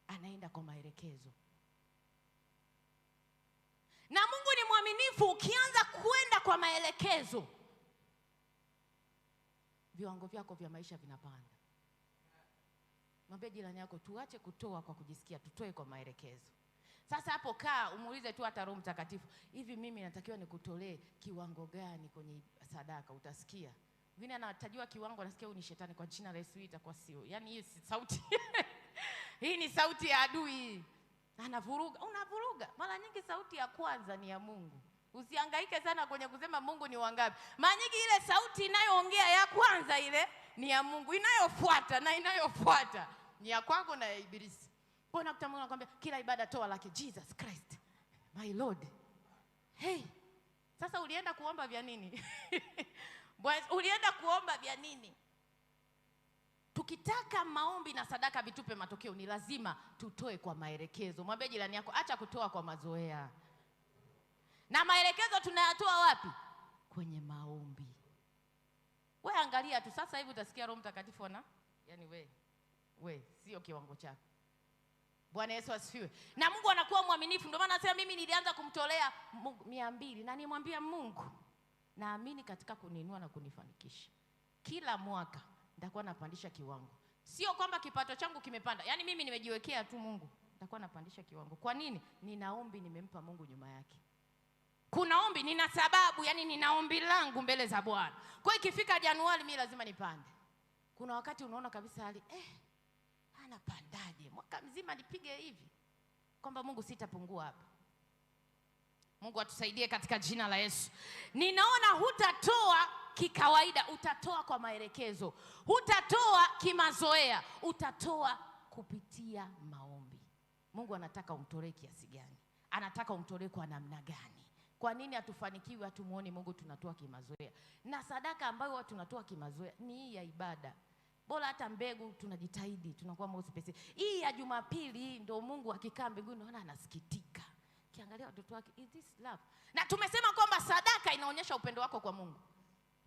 Anaenda kwa maelekezo. Na Mungu ni mwaminifu. Ukianza kwenda kwa maelekezo, viwango vyako vya maisha vinapanda. Mwambie jirani yako, tuache kutoa kwa kujisikia, tutoe kwa maelekezo. Sasa hapo kaa umuulize tu hata Roho Mtakatifu, hivi mimi natakiwa nikutolee kiwango gani kwenye sadaka? Utasikia. Vile anatajua kiwango, anasikia huyu ni shetani, kwa jina la Yesu itakuwa sio. Yaani hii si sauti. Hii ni sauti ya adui. Anavuruga, unavuruga. Mara nyingi sauti ya kwanza ni ya Mungu. Usihangaike sana kwenye kusema Mungu ni wangapi. Mara nyingi ile sauti inayoongea ya kwanza ile ni ya Mungu. Inayofuata ni ya kwako na ya ibilisi. Mbona kuta Mungu anakuambia kila ibada toa lake Jesus Christ, my Lord. Hey, sasa ulienda kuomba vya nini? Ulienda kuomba vya nini? Tukitaka maombi na sadaka vitupe matokeo, ni lazima tutoe kwa maelekezo. Mwambie jirani yako, acha kutoa kwa mazoea. Na maelekezo tunayatoa wapi? Kwenye maombi. Wewe angalia tu sasa hivi utasikia Roho Mtakatifu na yani we sio kiwango chako. Bwana Yesu asifiwe. Na Mungu anakuwa mwaminifu. Ndio maana nasema mimi nilianza kumtolea 200 na nimwambia Mungu, naamini katika kuniinua na kunifanikisha. Kila mwaka nitakuwa napandisha kiwango. Sio kwamba kipato changu kimepanda. Yaani mimi nimejiwekea tu Mungu, nitakuwa napandisha kiwango. Kwa nini? Ninaombi nimempa Mungu nyuma yake. Kuna ombi, nina sababu, yani nina ombi langu mbele za Bwana. Kwa hiyo ikifika Januari mimi lazima nipande. Kuna wakati unaona kabisa hali anapandaje? Mwaka mzima nipige hivi. Kwamba Mungu sitapungua hapa. Mungu atusaidie katika jina la Yesu. Ninaona hutatoa kikawaida, utatoa kwa maelekezo. Hutatoa kimazoea, utatoa kupitia maombi. Mungu anataka umtolee kiasi gani? Anataka umtolee kwa namna gani? Kwa nini hatufanikiwi hatumuoni Mungu tunatoa kimazoea? Na sadaka ambayo watu tunatoa kimazoea ni hii ya ibada. Bora hata mbegu tunajitahidi, tunakuwa more specific. Hii ya Jumapili hii ndio Mungu akikaa mbinguni naona anasikitika. Kiangalia watoto wake, is this love? Na tumesema kwamba sadaka inaonyesha upendo wako kwa Mungu.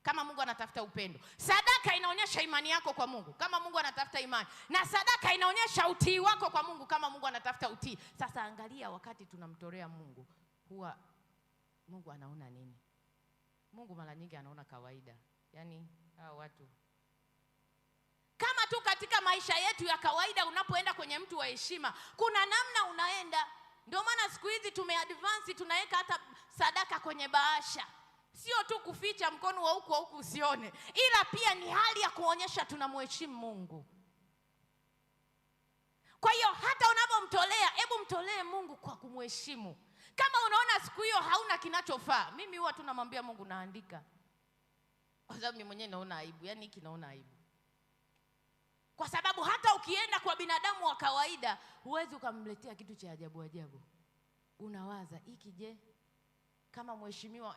Kama Mungu anatafuta upendo. Sadaka inaonyesha imani yako kwa Mungu. Kama Mungu anatafuta imani. Na sadaka inaonyesha utii wako kwa Mungu kama Mungu anatafuta utii. Sasa angalia wakati tunamtolea Mungu, huwa Mungu anaona nini? Mungu mara nyingi anaona kawaida. Yaani hao watu kama tu katika maisha yetu ya kawaida, unapoenda kwenye mtu wa heshima, kuna namna unaenda. Ndio maana siku hizi tumeadvance, tunaweka hata sadaka kwenye bahasha. Sio tu kuficha mkono wa huku usione, ila pia ni hali ya kuonyesha tunamheshimu Mungu. Kwa hiyo hata unapomtolea, hebu mtolee Mungu kwa kumheshimu. Kama unaona siku hiyo hauna kinachofaa, mimi huwa tunamwambia Mungu naandika. Kwa sababu mimi mwenyewe naona aibu, yani hiki naona aibu. Kwa sababu hata ukienda kwa binadamu wa kawaida, huwezi ukamletea kitu cha ajabu ajabu. Unawaza, hiki je? Kama mheshimiwa,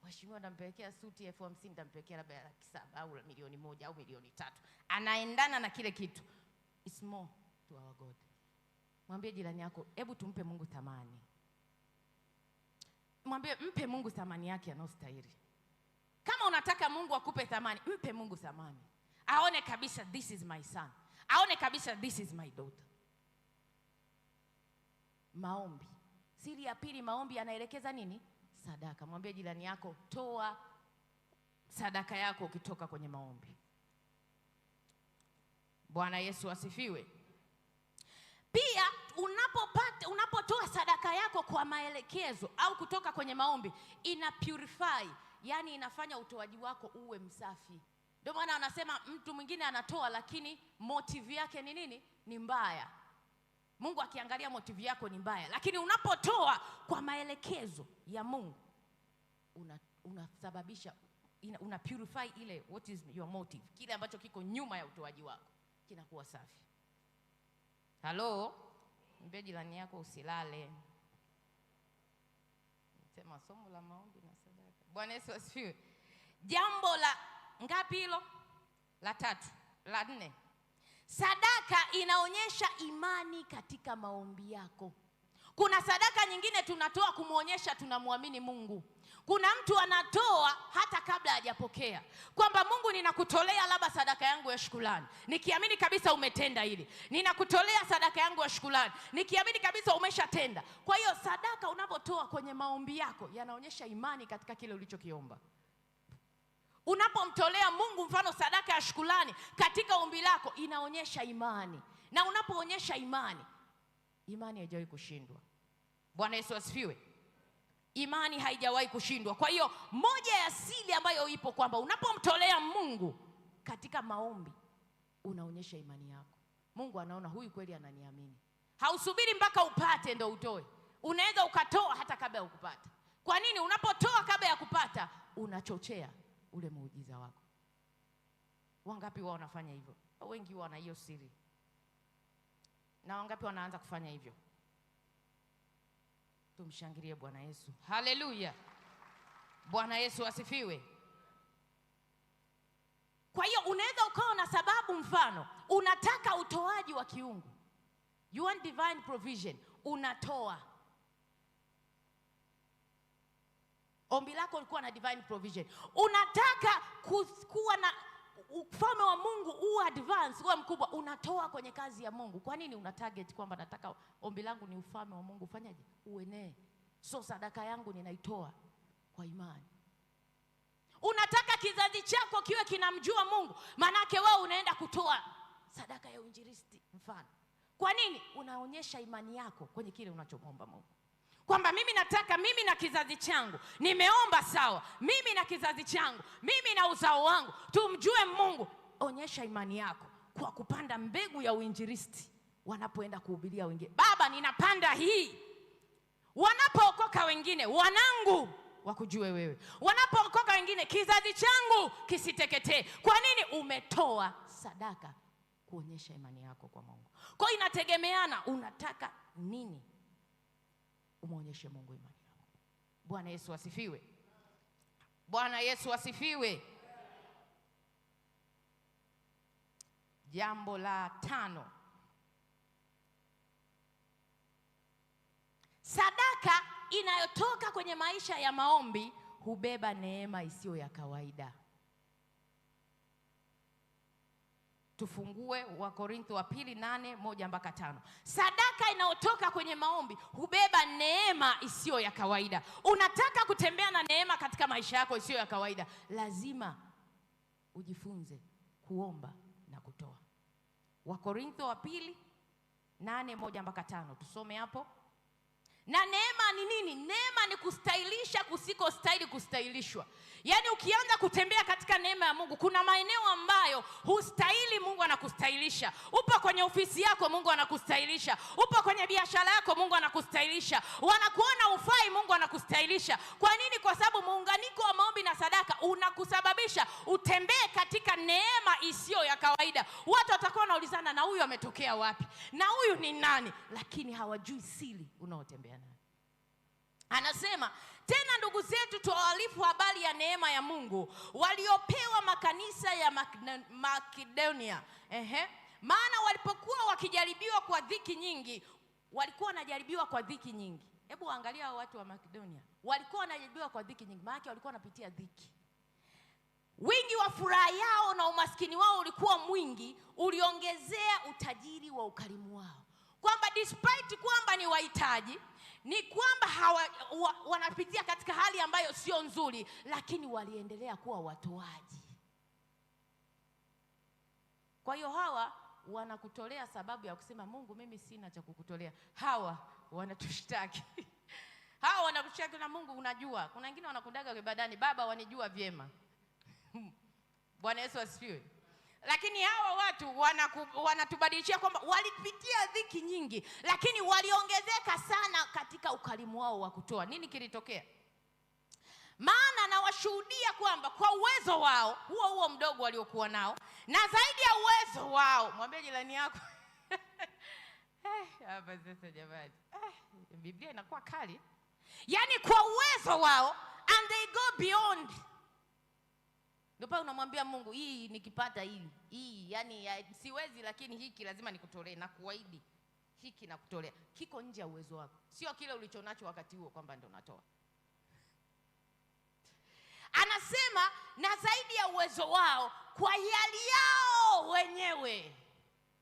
mheshimiwa ndampelekea suti 50,000, ndampelekea labda 700,000 au 1,000,000 au 3,000,000. Anaendana na kile kitu. It's more to our God. Mwambie jirani yako, hebu tumpe Mungu thamani. Mwambie mpe Mungu thamani yake anayostahili. Kama unataka Mungu akupe thamani, mpe Mungu thamani. Aone kabisa this is my son. Aone kabisa this is my daughter. Maombi. Siri ya pili, maombi yanaelekeza nini? Sadaka. Mwambie jirani yako, toa sadaka yako ukitoka kwenye maombi. Bwana Yesu asifiwe. Pia unapotoa sadaka yako kwa maelekezo au kutoka kwenye maombi, ina purify, yani inafanya utoaji wako uwe msafi. Ndio maana anasema mtu mwingine anatoa lakini motive yake ni nini? Ni mbaya. Mungu akiangalia motive yako ni mbaya, lakini unapotoa kwa maelekezo ya Mungu, unasababisha una purify ile what is your motive, kile ambacho kiko nyuma ya utoaji wako kinakuwa safi. Halo, mwambie jirani yako usilale. Sema somo la maombi na sadaka. Bwana Yesu asifiwe. Jambo la ngapi hilo? La 3, la 4. Sadaka inaonyesha imani katika maombi yako. Kuna sadaka nyingine tunatoa kumuonyesha tunamwamini Mungu. Kuna mtu anatoa hata kabla hajapokea, kwamba Mungu, ninakutolea labda sadaka yangu ya shukrani, nikiamini kabisa umetenda hili. Ninakutolea sadaka yangu ya shukrani, nikiamini kabisa umeshatenda. Kwa hiyo sadaka unapotoa kwenye maombi yako yanaonyesha imani katika kile ulichokiomba. Unapomtolea Mungu mfano sadaka ya shukrani katika ombi lako, inaonyesha imani. Na unapoonyesha imani, imani haijawahi kushindwa. Bwana Yesu asifiwe. Imani haijawahi kushindwa. Kwa hiyo moja ya siri ambayo ipo kwamba unapomtolea Mungu katika maombi, unaonyesha imani yako. Mungu anaona huyu kweli ananiamini. Hausubiri mpaka upate ndo utoe. Unaweza ukatoa hata kabla ya kupata. Kwa nini? Unapotoa kabla ya kupata, unachochea ule muujiza wako. Wangapi wao wanafanya hivyo? Wengi wana hiyo siri. Na wangapi wanaanza kufanya hivyo? Tumshangilie Bwana Yesu. Haleluya. Bwana Yesu asifiwe. Kwa hiyo unaweza ukawa na sababu, mfano unataka utoaji wa kiungu, you want divine provision, unatoa. Ombi lako lilikuwa na divine provision. Unataka kuwa na ufalme wa Mungu uwe advance, uwe mkubwa, unatoa kwenye kazi ya Mungu. Kwa nini? Una target kwamba nataka ombi langu ni ufalme wa Mungu ufanyaje? Uenee. So sadaka yangu ninaitoa kwa imani. Unataka kizazi chako kiwe kinamjua Mungu, manake wewe unaenda kutoa sadaka ya uinjilisti mfano. Kwa nini? Unaonyesha imani yako kwenye kile unachomomba Mungu. Kwamba mimi nataka, mimi na kizazi changu, nimeomba sawa, mimi na kizazi changu, mimi na uzao wangu tumjue Mungu. Onyesha imani yako kwa kupanda mbegu ya uinjilisti wanapoenda kuhubiria wengine. Baba, ninapanda hii. Wanapookoka wengine, wanangu wakujue wewe. Wanapookoka wengine, kizazi changu kisiteketee. Kwa nini? Umetoa sadaka kuonyesha imani yako kwa Mungu. Kwa hiyo inategemeana unataka nini, umuonyeshe Mungu imani yako. Bwana Yesu asifiwe. Bwana Yesu asifiwe. Jambo la 5. Sadaka inayotoka kwenye maisha ya maombi hubeba neema isiyo ya kawaida. Tufungue Wakorintho wa pili 8:1-5. Sadaka inayotoka kwenye maombi hubeba neema isiyo ya kawaida. Unataka kutembea na neema katika maisha yako isiyo ya kawaida, lazima ujifunze kuomba na kutoa. Wakorintho wa pili 8:1-5. Tusome hapo. Na neema ni nini? Neema ni kustahilisha kusiko stahili kustahilishwa. Yaani ukianza kutembea katika neema ya Mungu, kuna maeneo ambayo hustahili, Mungu anakustahilisha. Upo kwenye ofisi yako, Mungu anakustahilisha. Upo kwenye biashara yako, Mungu anakustahilisha. Wanakuona ufai, Mungu anakustahilisha. Kwa nini? Kwa sababu muunganiko wa maombi na sadaka unakusababisha utembee katika neema isiyo ya kawaida. Watu watakuwa wanaulizana, na huyu ametokea wapi? Na huyu ni nani? Lakini hawajui siri unaotembea nayo. Anasema tena, ndugu zetu tuwaarifu habari ya neema ya Mungu waliopewa makanisa ya Makedonia. Maana walipokuwa wakijaribiwa kwa dhiki nyingi, walikuwa wanajaribiwa kwa dhiki nyingi. Hebu angalia hao watu wa Makedonia, walikuwa wanajaribiwa kwa dhiki nyingi, maana walikuwa wanapitia dhiki. Wingi wa furaha yao na umaskini wao ulikuwa mwingi, uliongezea utajiri wa ukarimu wao. Kwamba despite kwamba ni wahitaji, ni kwamba wanapitia katika hali ambayo sio nzuri, lakini waliendelea kuwa watoaji. Kwa hiyo hawa wanakutolea sababu ya kusema, Mungu, mimi sina cha kukutolea. Hawa wanatushtaki. Hawa wanakushtaki na Mungu, unajua. Kuna wengine wanakundaga ibadani, Baba wanijua vyema. Bwana Yesu asifiwe. Lakini hawa watu wanatubadilishia kwamba walipitia dhiki nyingi, lakini waliongezeka sana katika ukarimu wao wa kutoa. Nini kilitokea? Maana nawashuhudia kwamba kwa uwezo wao huo mdogo waliokuwa nao, na zaidi ya uwezo wao, mwambie jirani yako hapa sasa jamani, Biblia inakuwa kali. Yaani kwa uwezo wao, and they go beyond. Ndio pale unamwambia Mungu, hii nikipata hii yani siwezi, lakini hiki lazima nikutolee, na kuahidi hiki nakutolea. Kiko nje ya uwezo wako. Sio kile ulichonacho wakati huo kwamba ndio unatoa. Anasema na zaidi ya uwezo wao kwa hiari yao wenyewe.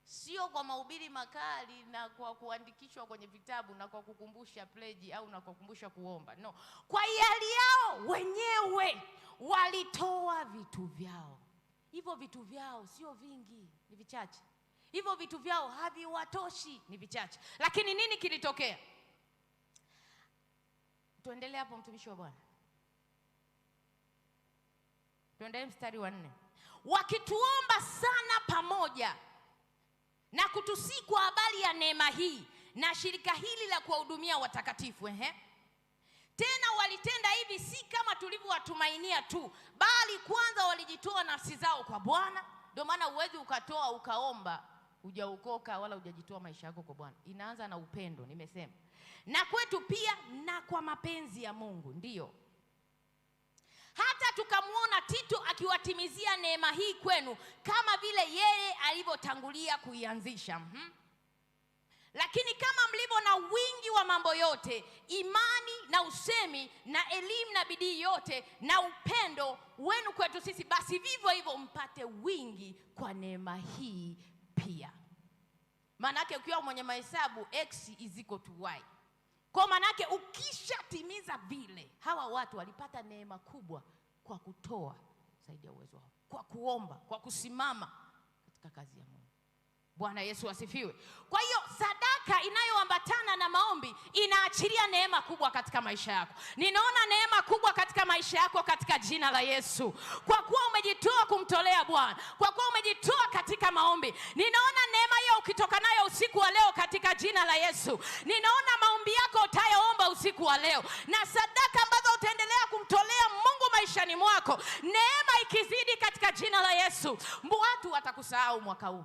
Sio kwa mahubiri makali na kwa kuandikishwa kwenye vitabu na kwa kukumbusha pledge au na kukumbusha kuomba. No. Kwa hiari yao wenyewe walitoa vitu vyao. Hivyo vitu vyao sio vingi, ni vichache. Hivyo vitu vyao haviwatoshi, ni vichache. Lakini nini kilitokea? Tuendelee hapo mtumishi wa Bwana. Tuendelee mstari wa 4. Wakituomba sana pamoja na kutusii kwa habari ya neema hii na shirika hili la kuwahudumia watakatifu. Tena walitenda hivi si kama tulivyowatumainia tu, bali kwanza walijitoa nafsi zao kwa Bwana. Ndio maana uwezi ukatoa ukaomba hujaokoka wala hujajitoa maisha yako kwa Bwana. Inaanza na upendo, nimesema. Na kwetu pia na kwa mapenzi ya Mungu, ndiyo. Hata tukamuona Tito akiwatimizia neema hii kwenu kama vile yeye alivyotangulia kuianzisha. Lakini kama mlivyo na wingi wa mambo yote, imani na usemi na elimu na bidii yote na upendo wenu kwetu sisi, basi vivyo hivyo mpate wingi kwa neema hii pia. Manake ukiwa mwenye mahesabu x is equal to y. Kwa manake ukishatimiza vile, hawa watu walipata neema kubwa kwa kutoa zaidi ya uwezo wao, kwa kuomba, kwa kusimama katika kazi ya Mungu. Bwana Yesu asifiwe. Kwa hiyo sadaka inayoambatana na maombi inaachilia neema kubwa katika maisha yako. Ninaona neema kubwa katika maisha yako katika jina la Yesu. Kwa kuwa umejitoa kumtolea Bwana, kwa kuwa umejitoa katika maombi, ninaona neema hiyo ukitoka nayo usiku wa leo katika jina la Yesu. Ninaona maombi yako utayaomba usiku wa leo, na sadaka ambazo utaendelea kumtolea Mungu maishani mwako, neema ikizidi katika jina la Yesu. Watu watakusahau mwaka huu.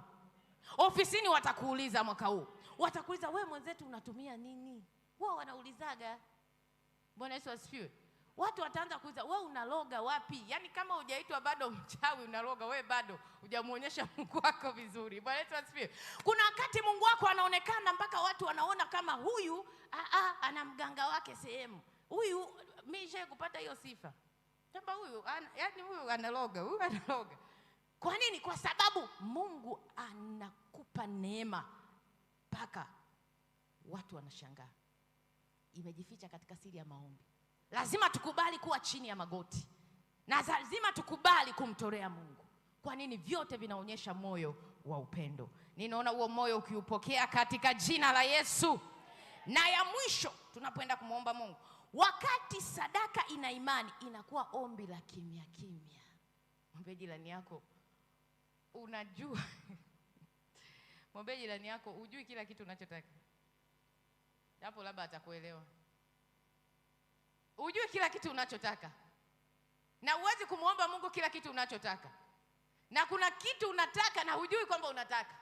Ofisini watakuuliza mwaka huu. Watakuuliza, wewe mwenzetu unatumia nini? Wao wanaulizaga. Bwana Yesu asifiwe. Watu wataanza kuuliza, wewe unaloga wapi? Yaani kama hujaitwa bado mchawi unaloga, wewe bado hujamuonyesha Mungu wako vizuri. Bwana Yesu asifiwe. Kuna wakati Mungu wako anaonekana mpaka watu wanaona kama huyu ana mganga wake sehemu. Huyu mimi kupata hiyo sifa. Kama huyu yaani huyu analoga, huyu analoga. Kwa nini? Kwa sababu Mungu anakupa neema mpaka watu wanashangaa. Imejificha katika siri ya maombi. Lazima tukubali kuwa chini ya magoti, na lazima tukubali kumtolea Mungu. Kwa nini? Vyote vinaonyesha moyo wa upendo. Ninaona huo moyo ukiupokea katika jina la Yesu. Na ya mwisho tunapoenda kumuomba Mungu, wakati sadaka ina imani, inakuwa ombi la kimya kimya. Mwambie jirani yako, unajua mwambie jirani yako, hujui kila kitu unachotaka. Hapo labda atakuelewa. Hujui kila kitu unachotaka, na uwezi kumuomba Mungu kila kitu unachotaka. Na kuna kitu unataka na hujui kwamba unataka.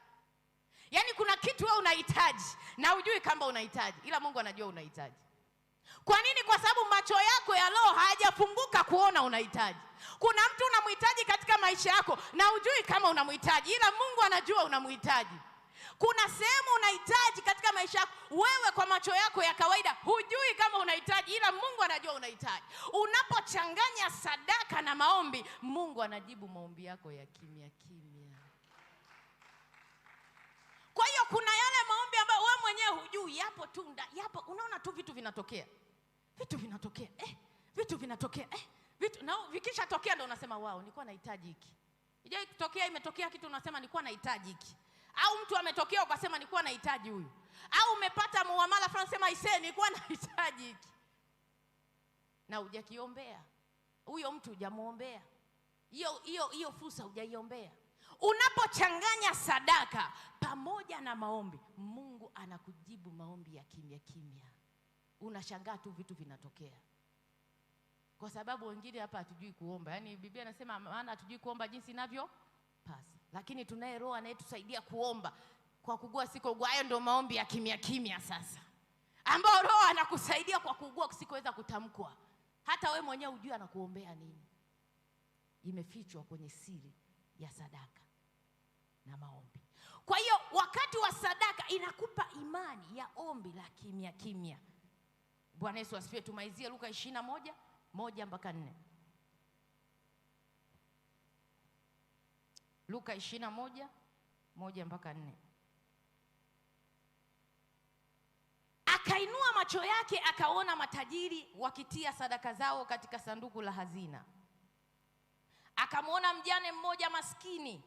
Yaani kuna kitu wewe unahitaji na hujui kama unahitaji, ila Mungu anajua unahitaji. Kwa nini? Kwa sababu macho yako ya roho hayajafunguka kuona unahitaji. Kuna mtu unamhitaji katika maisha yako na hujui kama unamhitaji, ila Mungu anajua unamhitaji. Kuna sehemu unahitaji katika maisha yako, wewe kwa macho yako ya kawaida hujui kama unahitaji, ila Mungu anajua unahitaji. Unapochanganya sadaka na maombi, Mungu anajibu maombi yako ya kimya kimya. Kwa hiyo kuna yale maombi ambayo wewe mwenyewe hujui, yapo tu, yapo, unaona tu vitu vinatokea. Vitu vinatokea. Vitu vinatokea. Vitu na vikisha tokea ndio unasema wao, nilikuwa nahitaji hiki. Ije kutokea imetokea kitu unasema nilikuwa nahitaji hiki. Au mtu ametokea ukasema nilikuwa nahitaji huyu. Au umepata muamala fulani sema isee nilikuwa nahitaji hiki. Na hujakiombea. Huyo mtu hujamuombea. Hiyo fursa hujaiombea. Unapochanganya sadaka pamoja na maombi, Mungu anakujibu maombi ya kimya kimya. Unashangaa tu vitu vinatokea. Kwa sababu wengine hapa hatujui kuomba. Yaani Biblia inasema maana hatujui kuomba jinsi inavyopasa. Lakini tunaye Roho anayetusaidia kuomba kwa kugua siko ugua. Hayo ndio maombi ya kimya kimya sasa. Ambao Roho anakusaidia kwa kugua kusikoweza kutamkwa. Hata wewe mwenyewe hujui anakuombea nini. Imefichwa kwenye siri ya sadaka na maombi. Kwa hiyo wakati wa sadaka inakupa imani ya ombi la kimya kimya. Bwana Yesu asifiwe. Tumaizie Luka 21:1-4. Luka 21:1-4. Akainua macho yake akaona matajiri wakitia sadaka zao katika sanduku la hazina. Akamwona mjane mmoja maskini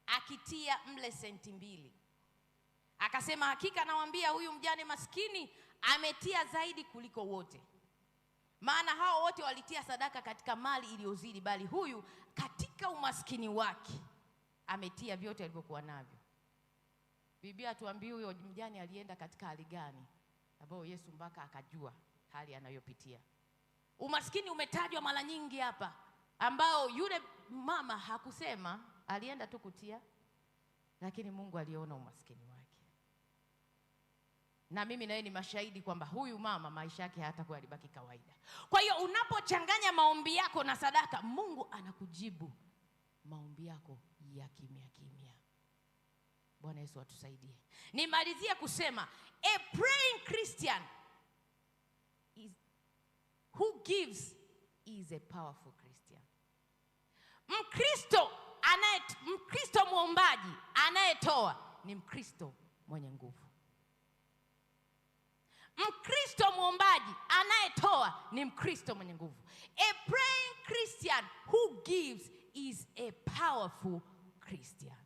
akitia mle senti 2. Akasema, hakika nawaambia huyu mjane maskini ametia zaidi kuliko wote. Maana hao wote walitia sadaka katika mali iliyozidi, bali huyu katika umaskini wake ametia vyote alivyokuwa navyo. Biblia tuambie huyo mjane alienda katika hali gani, ambao Yesu mpaka akajua hali anayopitia. Umaskini umetajwa mara nyingi hapa, ambao yule mama hakusema, alienda tu kutia, lakini Mungu aliona umaskini wake. Na mimi na yeye ni mashahidi kwamba huyu mama maisha yake hatakuwa alibaki kawaida. Kwa hiyo unapochanganya maombi yako na sadaka, Mungu anakujibu maombi yako ya kimya kimya. Bwana Yesu atusaidie. Nimalizia kusema, a praying Christian who gives is a powerful Christian. Mkristo muombaji anayetoa ni Mkristo mwenye nguvu. Mkristo muombaji anayetoa ni Mkristo mwenye nguvu. A praying Christian who gives is a powerful Christian.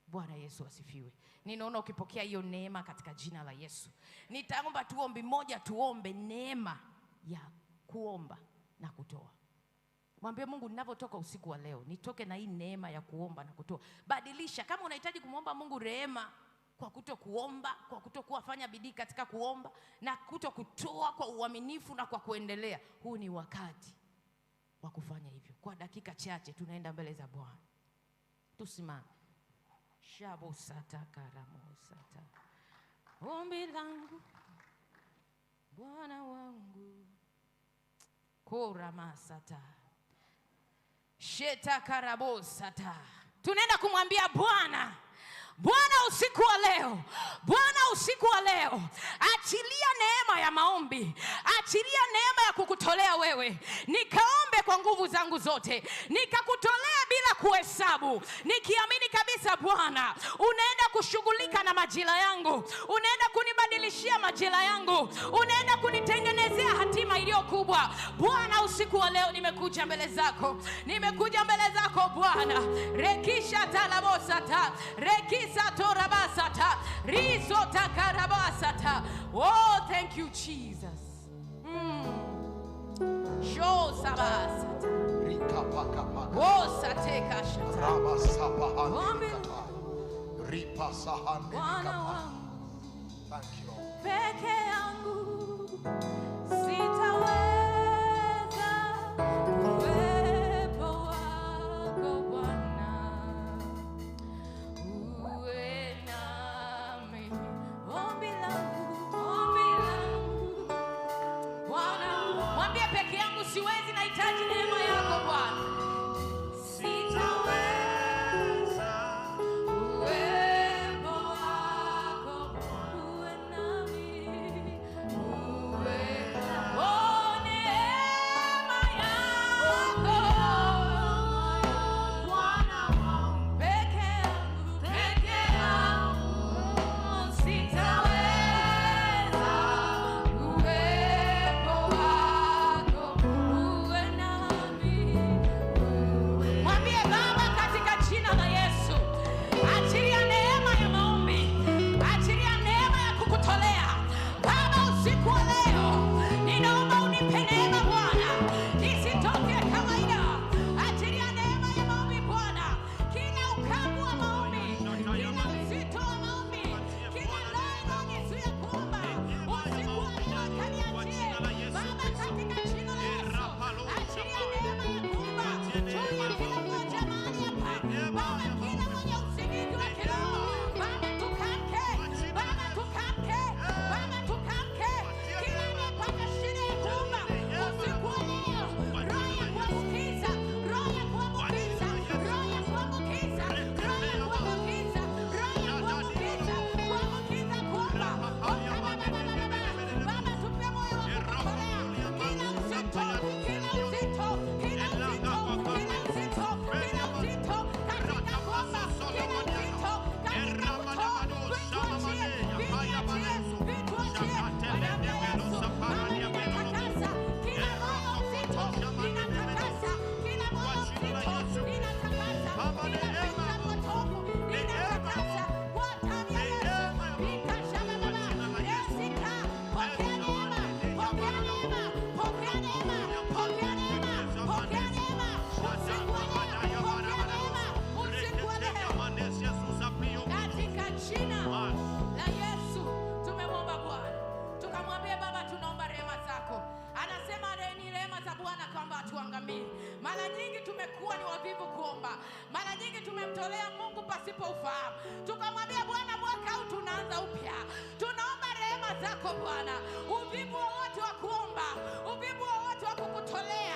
Bwana Yesu asifiwe. Ninaona ukipokea hiyo neema katika jina la Yesu. Nitaomba tuombe moja, tuombe neema ya kuomba na kutoa. Mwambie Mungu, ninavyotoka usiku wa leo, nitoke na hii neema ya kuomba na kutoa. Badilisha. Kama unahitaji kumwomba Mungu rehema kwa kutokuomba, kwa kutokufanya bidii katika kuomba na kutokutoa kwa uaminifu na kwa kuendelea, huu ni wakati wa kufanya hivyo. Kwa dakika chache tunaenda mbele za Bwana. Tusimame. Shabo sata karamo sata. Ombi langu Bwana wangu. Kora masata. Sheta karabo sata. Tunaenda kumwambia Bwana, Bwana usiku wa leo, Bwana usiku wa leo, achilia neema ya maombi, achilia neema ya kukutolea wewe. Nikaombe kwa nguvu zangu zote, nikakutolea bila kuhesabu, nikiamini kabisa Bwana unaenda kushughulika na majira yangu, unaenda kunibadilishia majira yangu, unaenda kunitengenezea hatima iliyo kubwa. Bwana usiku wa leo nimekuja mbele zako, nimekuja mbele zako Bwana. Rekisha talabosata, rekisa torabasata, rizo takarabasata. Oh, thank you Jesus. Show sabasata. Rikapakapaka. Oh, sateka shata. Rabasapahani. Ripasahani. Thank you, Lord. Peke yangu sitaweza uwepo wako Bwana. Uwe nami. Ombi langu Bwana. Mwambie peke yangu siwezi, nahitaji neema yako Bwana. Uwe kumtolea Mungu pasipo ufahamu. Tukamwambia Bwana, mwaka huu tunaanza upya. Tunaomba rehema zako Bwana. Uvivu wote wa kuomba, uvivu wote wa kukutolea